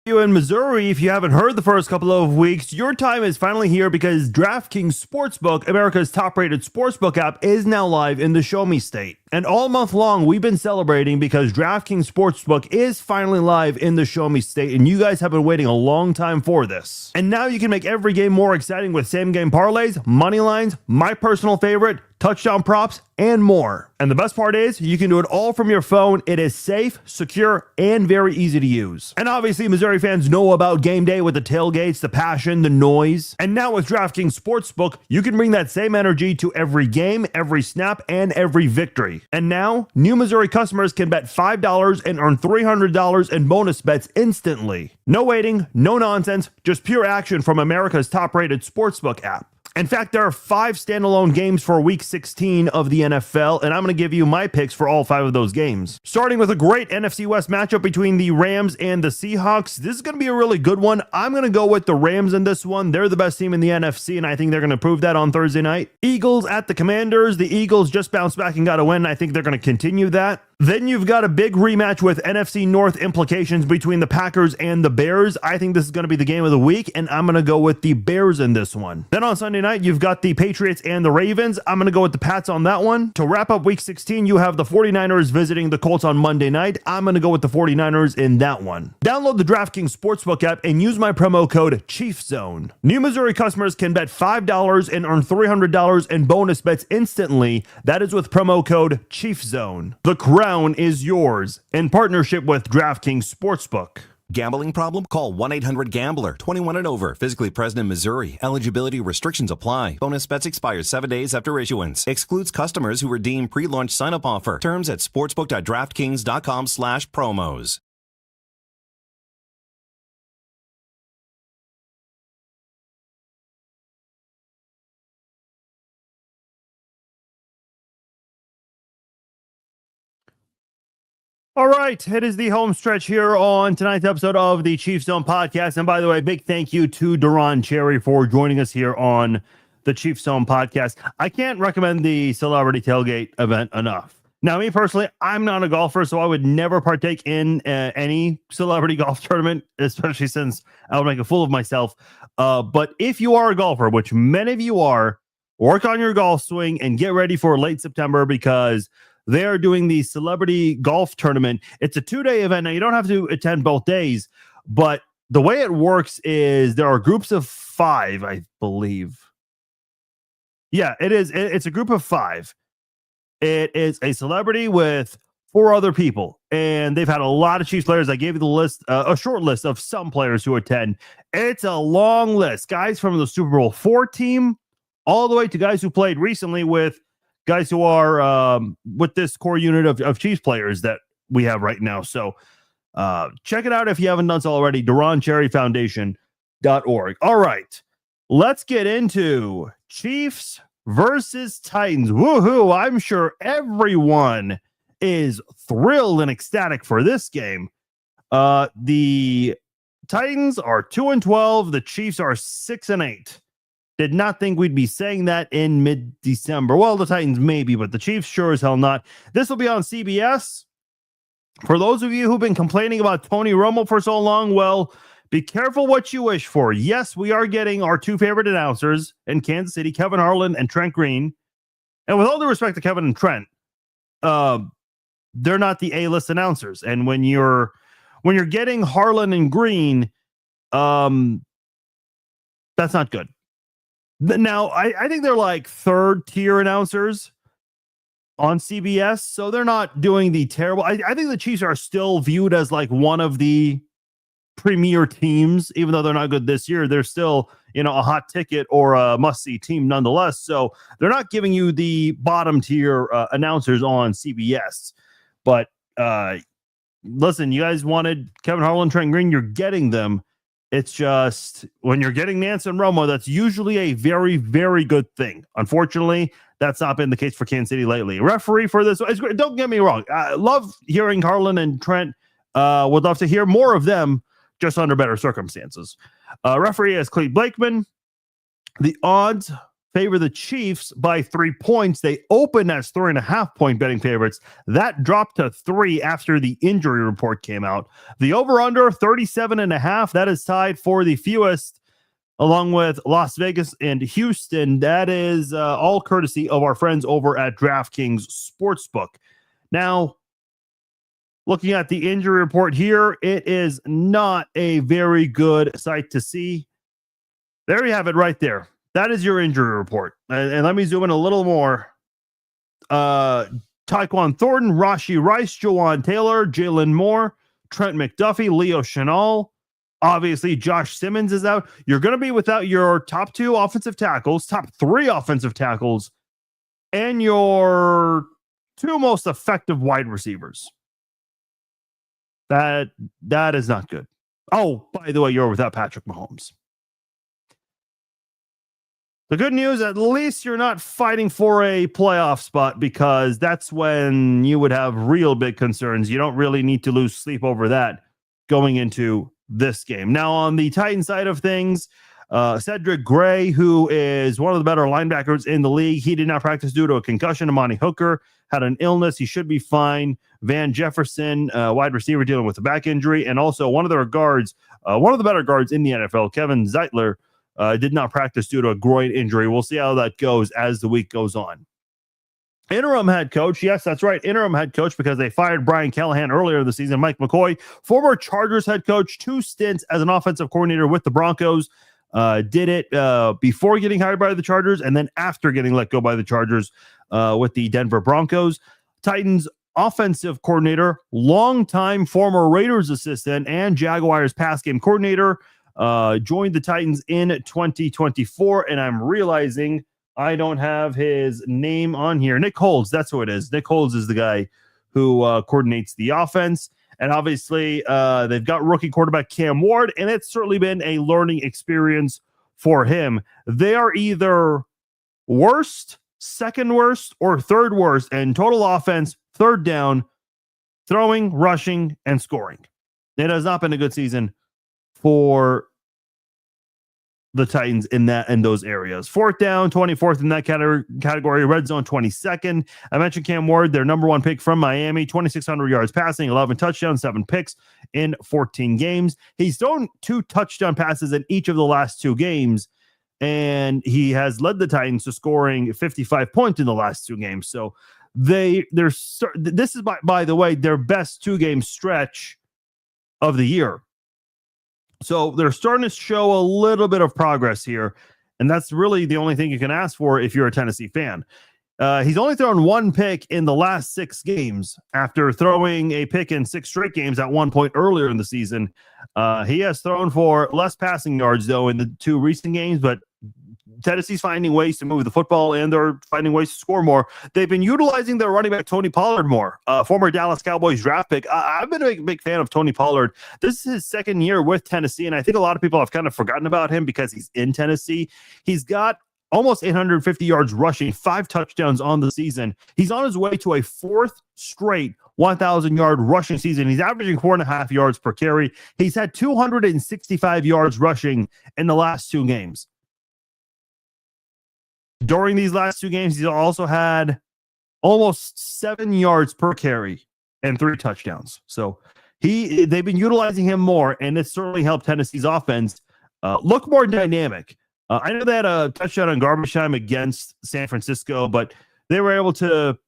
You in Missouri, if you haven't heard the first couple of weeks, your time is finally here, because DraftKings Sportsbook, America's top-rated sportsbook app, is now live in the Show Me State. And all month long, we've been celebrating because DraftKings Sportsbook is finally live in the Show Me State, and you guys have been waiting a long time for this. And now you can make every game more exciting with same-game parlays, money lines, my personal favorite, touchdown props, and more. And the best part is you can do it all from your phone. It is safe, secure, and very easy to use. And obviously, Missouri fans know about game day with the tailgates, the passion, the noise. And now with DraftKings Sportsbook, you can bring that same energy to every game, every snap, and every victory. And now, new Missouri customers can bet $5 and earn $300 in bonus bets instantly. No waiting, no nonsense, just pure action from America's top-rated sportsbook app. In fact, there are 5 standalone games for Week 16 of the NFL, and I'm going to give you my picks for all 5 of those games. Starting with a great NFC West matchup between the Rams and the Seahawks. This is going to be a really good one. I'm going to go with the Rams in this one. They're the best team in the NFC, and I think they're going to prove that on Thursday night. Eagles at the Commanders. The Eagles just bounced back and got a win. I think they're going to continue that. Then you've got a big rematch with NFC North implications between the Packers and the Bears. I think this is going to be the game of the week, and I'm going to go with the Bears in this one. Then on Sunday night, you've got the Patriots and the Ravens. I'm going to go with the Pats on that one. To wrap up Week 16, you have the 49ers visiting the Colts on Monday night. I'm going to go with the 49ers in that one. Download the DraftKings Sportsbook app and use my promo code ChiefZone. New Missouri customers can bet $5 and earn $300 in bonus bets instantly. That is with promo code ChiefZone. The crown is yours in partnership with DraftKings Sportsbook. Gambling problem? Call 1-800-GAMBLER. 21 and over. Physically present in Missouri. Eligibility restrictions apply. Bonus bets expire 7 days after issuance. Excludes customers who redeem pre-launch sign-up offer. Terms at sportsbook.draftkings.com/promos. All right, it is the home stretch here on tonight's episode of the Chiefs Zone podcast. And by the way, big thank you to Deron Cherry for joining us here on the Chiefs Zone podcast. I can't recommend the Celebrity Tailgate event enough. Now, me personally, I'm not a golfer, so I would never partake in any celebrity golf tournament, especially since I would make a fool of myself. But if you are a golfer, which many of you are, work on your golf swing and get ready for late September, because they are doing the celebrity golf tournament. It's a 2-day event. Now, you don't have to attend both days, but the way it works is there are groups of 5, I believe. Yeah, it is. It's a group of 5. It is a celebrity with 4 other people, and they've had a lot of Chiefs players. I gave you the list, a short list of some players who attend. It's a long list. Guys from the Super Bowl 4 team, all the way to guys who played recently with guys who are with this core unit of Chiefs players that we have right now. So check it out if you haven't done so already. DeronCherryFoundation.org. All right, let's get into Chiefs versus Titans. Woohoo! I'm sure everyone is thrilled and ecstatic for this game. The Titans are 2-12. The Chiefs are 6-8. Did not think we'd be saying that in mid-December. Well, the Titans maybe, but the Chiefs sure as hell not. This will be on CBS. For those of you who've been complaining about Tony Romo for so long, well, be careful what you wish for. Yes, we are getting our two favorite announcers in Kansas City, Kevin Harlan and Trent Green. And with all due respect to Kevin and Trent, they're not the A-list announcers. And when you're getting Harlan and Green, that's not good. Now, I think they're like third-tier announcers on CBS, so they're not doing the terrible. I think the Chiefs are still viewed as like one of the premier teams, even though they're not good this year. They're still, a hot ticket or a must-see team nonetheless. So they're not giving you the bottom-tier announcers on CBS. But listen, you guys wanted Kevin Harlan, Trent Green, you're getting them. It's just when you're getting Nance and Romo, that's usually a very, very good thing. Unfortunately, that's not been the case for Kansas City lately. Referee for this is great. Don't get me wrong. I love hearing Harlan and Trent. Would love to hear more of them, just under better circumstances. Referee is Clete Blakeman. The odds favor the Chiefs by 3 points. They open as 3.5-point betting favorites. That dropped to 3 after the injury report came out. The over-under 37.5. That is tied for the fewest, along with Las Vegas and Houston. That is all courtesy of our friends over at DraftKings Sportsbook. Now, looking at the injury report here, it is not a very good sight to see. There you have it right there. That is your injury report. And let me zoom in a little more. Tyquan Thornton, Rashee Rice, Jawan Taylor, Jalen Moore, Trent McDuffie, Leo Chenal. Obviously, Josh Simmons is out. You're going to be without your top 2 offensive tackles, top 3 offensive tackles, and your 2 most effective wide receivers. That is not good. Oh, by the way, you're without Patrick Mahomes. The good news, at least you're not fighting for a playoff spot, because that's when you would have real big concerns. You don't really need to lose sleep over that going into this game. Now, on the Titan side of things, Cedric Gray, who is one of the better linebackers in the league, he did not practice due to a concussion. Amani Hooker had an illness. He should be fine. Van Jefferson, wide receiver, dealing with a back injury. And also one of their guards, one of the better guards in the NFL, Kevin Zeitler, did not practice due to a groin injury. We'll see how that goes as the week goes on. Interim head coach. Yes, that's right. Interim head coach, because they fired Brian Callahan earlier in the season. Mike McCoy, former Chargers head coach, 2 stints as an offensive coordinator with the Broncos. Did it before getting hired by the Chargers and then after getting let go by the Chargers with the Denver Broncos. Titans offensive coordinator, longtime former Raiders assistant and Jaguars pass game coordinator, joined the Titans in 2024. And I'm realizing I don't have his name on here. Nick Holds, that's who it is. Nick Holds is the guy who coordinates the offense. And obviously, they've got rookie quarterback Cam Ward, and it's certainly been a learning experience for him. They are either worst, second worst, or third worst in total offense, third down, throwing, rushing, and scoring. It has not been a good season for the Titans in those areas. 4th down, 24th in that category. Red zone, 22nd. I mentioned Cam Ward, their number 1 pick from Miami, 2,600 yards passing, 11 touchdowns, 7 picks in 14 games. He's thrown 2 touchdown passes in each of the last 2 games, and he has led the Titans to scoring 55 points in the last 2 games. So this is, by the way, their best 2-game stretch of the year. So they're starting to show a little bit of progress here, and that's really the only thing you can ask for if you're a Tennessee fan. He's only thrown 1 pick in the last 6 games after throwing a pick in 6 straight games at one point earlier in the season. He has thrown for less passing yards, though, in the 2 recent games, but Tennessee's finding ways to move the football, and they're finding ways to score more. They've been utilizing their running back, Tony Pollard, more. Former Dallas Cowboys draft pick. I've been a big fan of Tony Pollard. This is his 2nd year with Tennessee, and I think a lot of people have kind of forgotten about him because he's in Tennessee. He's got almost 850 yards rushing, 5 touchdowns on the season. He's on his way to a 4th straight 1,000-yard rushing season. He's averaging 4.5 yards per carry. He's had 265 yards rushing in the last 2 games. During these last 2 games, he's also had almost 7 yards per carry and 3 touchdowns. So they've been utilizing him more, and it's certainly helped Tennessee's offense look more dynamic. I know they had a touchdown on garbage time against San Francisco, but they were able to,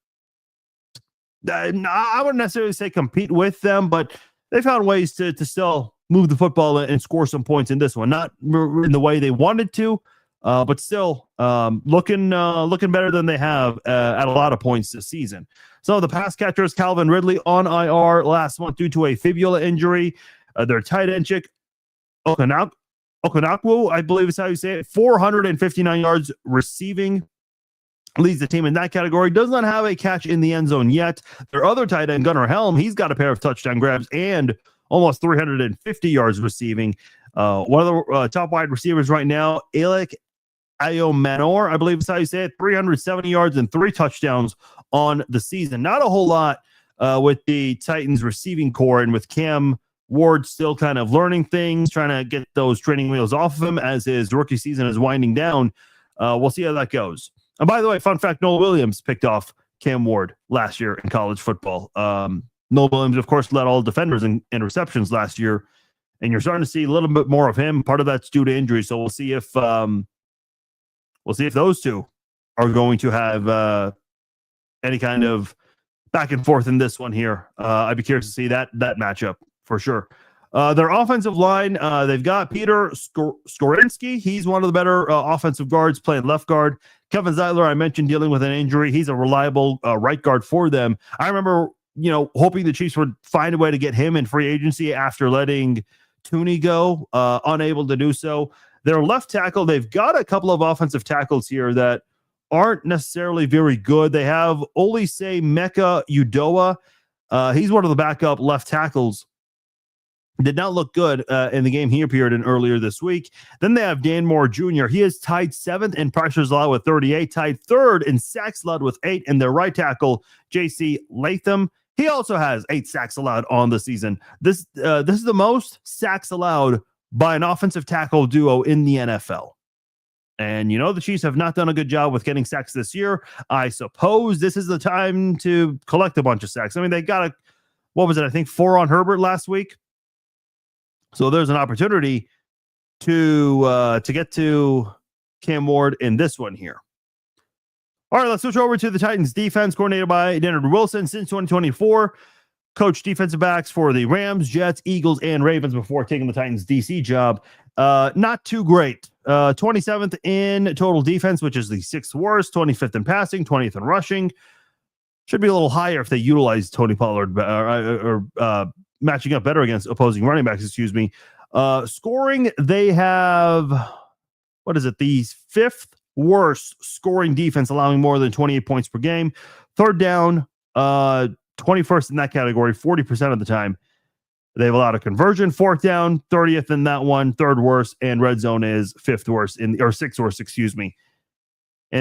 I wouldn't necessarily say compete with them, but they found ways to still move the football and score some points in this one. Not in the way they wanted to, but still looking better than they have at a lot of points this season. So the pass catchers, Calvin Ridley on IR last month due to a fibula injury. Their tight end chick, Okonakwo, I believe is how you say it, 459 yards receiving, leads the team in that category. Does not have a catch in the end zone yet. Their other tight end, Gunnar Helm, he's got a pair of touchdown grabs and almost 350 yards receiving. One of the top wide receivers right now, Alec Ayomanor, I believe is how you say it, 370 yards and 3 touchdowns on the season. Not a whole lot with the Titans receiving core, and with Cam Ward still kind of learning things, trying to get those training wheels off of him as his rookie season is winding down. We'll see how that goes. And by the way, fun fact, Noel Williams picked off Cam Ward last year in college football. Noel Williams, of course, led all defenders in receptions last year, and you're starting to see a little bit more of him. Part of that's due to injury, so we'll see if those two are going to have any kind of back and forth in this one here. I'd be curious to see that matchup for sure. Their offensive line, they've got Peter Skorinski. He's one of the better offensive guards playing left guard. Kevin Zeitler, I mentioned, dealing with an injury. He's a reliable right guard for them. I remember, hoping the Chiefs would find a way to get him in free agency after letting Tooney go, unable to do so. Their left tackle, they've got a couple of offensive tackles here that aren't necessarily very good. They have Olise Mecca Udoa. He's one of the backup left tackles. Did not look good in the game he appeared in earlier this week. Then they have Dan Moore Jr. He is tied 7th in pressures allowed with 38, tied 3rd in sacks allowed with 8, and their right tackle, J.C. Latham, he also has 8 sacks allowed on the season. This is the most sacks allowed by an offensive tackle duo in the NFL. And the Chiefs have not done a good job with getting sacks this year. I suppose this is the time to collect a bunch of sacks. I mean, they got 4 on Herbert last week. So there's an opportunity to get to Cam Ward in this one here. All right, let's switch over to the Titans defense, coordinated by Leonard Wilson since 2024. Coached defensive backs for the Rams, Jets, Eagles, and Ravens before taking the Titans DC job. Not too great. 27th in total defense, which is the 6th worst. 25th in passing, 20th in rushing. Should be a little higher if they utilize Tony Pollard or matching up better against opposing running backs, Scoring, they have, the 5th worst scoring defense, allowing more than 28 points per game. Third down, 21st in that category, 40% of the time. They've allowed a conversion. 4th down, 30th in that one, 3rd worst, and red zone is 6th worst, in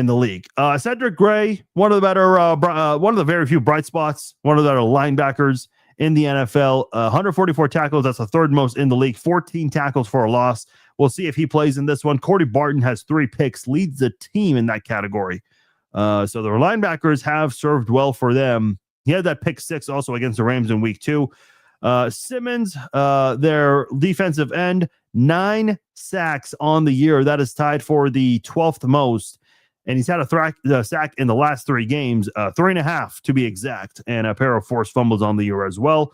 the league. Cedric Gray, one of the very few bright spots, one of the linebackers in the NFL, 144 tackles. That's the 3rd most in the league. 14 tackles for a loss. We'll see if he plays in this one. Cordy Barton has 3 picks, leads the team in that category. So their linebackers have served well for them. He had that pick 6 also against the Rams in week 2. Simmons, their defensive end, 9 sacks on the year. That is tied for the 12th most. And he's had a sack in the last 3 games, 3.5 to be exact, and a pair of forced fumbles on the year as well.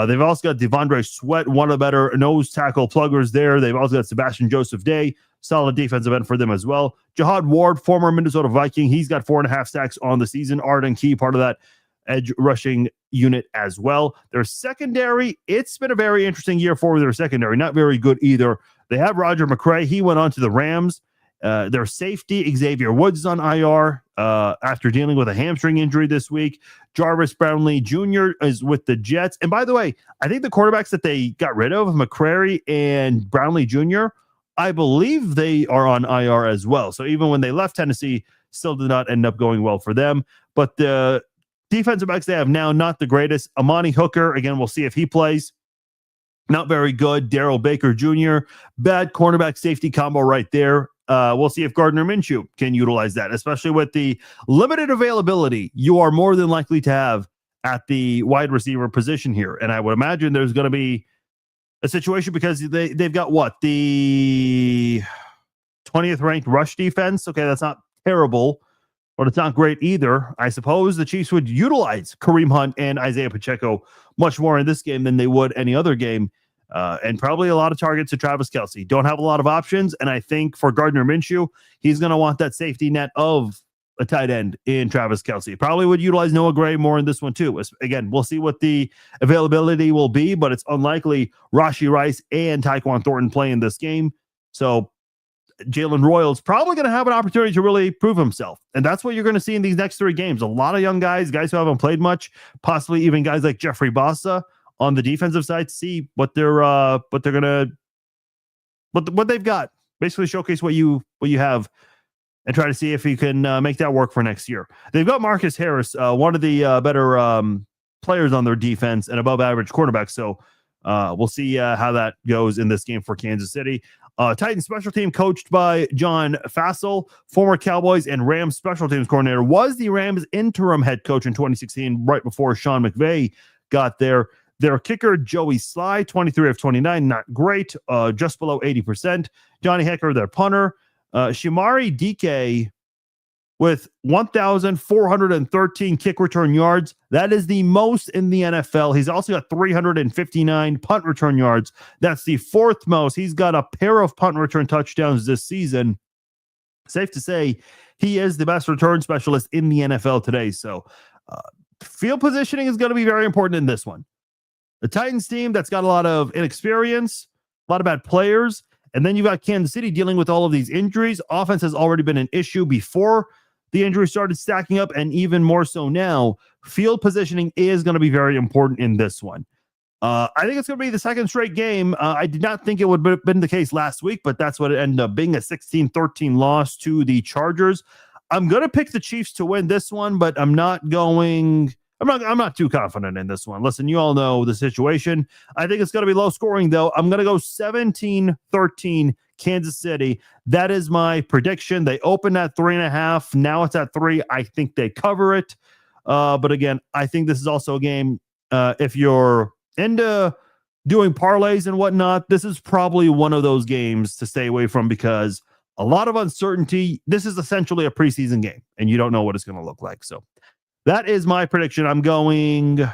They've also got Devondre Sweat, one of the better nose tackle pluggers there. They've also got Sebastian Joseph Day, solid defensive end for them as well. Jahad Ward, former Minnesota Viking, he's got 4.5 sacks on the season. Arden Key, part of that edge rushing unit as well. Their secondary, it's been a very interesting year for their secondary. Not very good either. They have Roger McCray. He went on to the Rams. Their safety, Xavier Woods, is on IR after dealing with a hamstring injury this week. Jarvis Brownlee Jr. is with the Jets. And by the way, I think the quarterbacks that they got rid of, McCrary and Brownlee Jr., I believe they are on IR as well. So even when they left Tennessee, still did not end up going well for them. But the defensive backs they have now, not the greatest. Amani Hooker, again, we'll see if he plays. Not very good. Darrell Baker Jr., bad cornerback safety combo right there. We'll see if Gardner Minshew can utilize that, especially with the limited availability you are more than likely to have at the wide receiver position here. And I would imagine there's going to be a situation because they've got what? The 20th ranked rush defense. Okay, that's not terrible, but it's not great either. I suppose the Chiefs would utilize Kareem Hunt and Isaiah Pacheco much more in this game than they would any other game. And probably a lot of targets to Travis Kelce. Don't have a lot of options. And I think for Gardner Minshew, he's going to want that safety net of a tight end in Travis Kelce. Probably would utilize Noah Gray more in this one too. Again, we'll see what the availability will be, but it's unlikely Rashee Rice and Tyquan Thornton play in this game. So Jalen Royals probably going to have an opportunity to really prove himself. And that's what you're going to see in these next 3 games. A lot of young guys who haven't played much, possibly even guys like Jeffrey Bossa on the defensive side, see what they're going to, what they've got. Basically showcase what you have and try to see if you can make that work for next year. They've got Marcus Harris, one of the better players on their defense and above average quarterbacks. So we'll see how that goes in this game for Kansas City. Titans special team coached by John Fassel, former Cowboys and Rams special teams coordinator, was the Rams interim head coach in 2016, right before Sean McVay got there. Their kicker, Joey Sly, 23 of 29, not great, just below 80%. Johnny Hecker, their punter. Shimari Dike with 1,413 kick return yards. That is the most in the NFL. He's also got 359 punt return yards. That's the 4th most. He's got a pair of punt return touchdowns this season. Safe to say, he is the best return specialist in the NFL today. So field positioning is going to be very important in this one. The Titans team that's got a lot of inexperience, a lot of bad players, and then you've got Kansas City dealing with all of these injuries. Offense has already been an issue before the injuries started stacking up, and even more so now. Field positioning is going to be very important in this one. I think it's going to be the 2nd straight game. I did not think it would have been the case last week, but that's what it ended up being, a 16-13 loss to the Chargers. I'm going to pick the Chiefs to win this one, but I'm not too confident in this one. Listen, you all know the situation. I think it's going to be low scoring, though. I'm going to go 17-13 Kansas City. That is my prediction. They opened at 3.5. Now it's at 3. I think they cover it. But again, I think this is also a game. If you're into doing parlays and whatnot, this is probably one of those games to stay away from because a lot of uncertainty. This is essentially a preseason game, and you don't know what it's going to look like. So that is my prediction. I'm going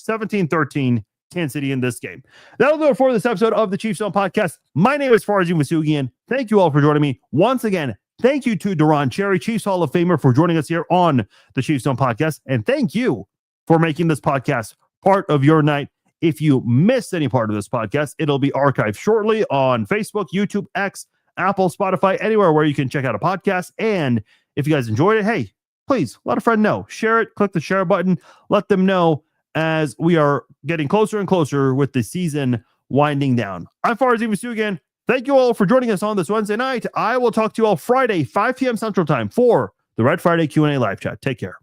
17-13 Kansas City in this game. That'll do it for this episode of the Chiefs Zone Podcast. My name is Farzin Vasugian. Thank you all for joining me. Once again, thank you to Deron Cherry, Chiefs Hall of Famer, for joining us here on the Chiefs Zone Podcast. And thank you for making this podcast part of your night. If you missed any part of this podcast, it'll be archived shortly on Facebook, YouTube, X, Apple, Spotify, anywhere where you can check out a podcast. And if you guys enjoyed it, hey, please let a friend know. Share it. Click the share button. Let them know as we are getting closer and closer with the season winding down. I'm Farzin Vasugian. Thank you all for joining us on this Wednesday night. I will talk to you all Friday, 5 p.m. Central Time for the Red Friday Q&A live chat. Take care.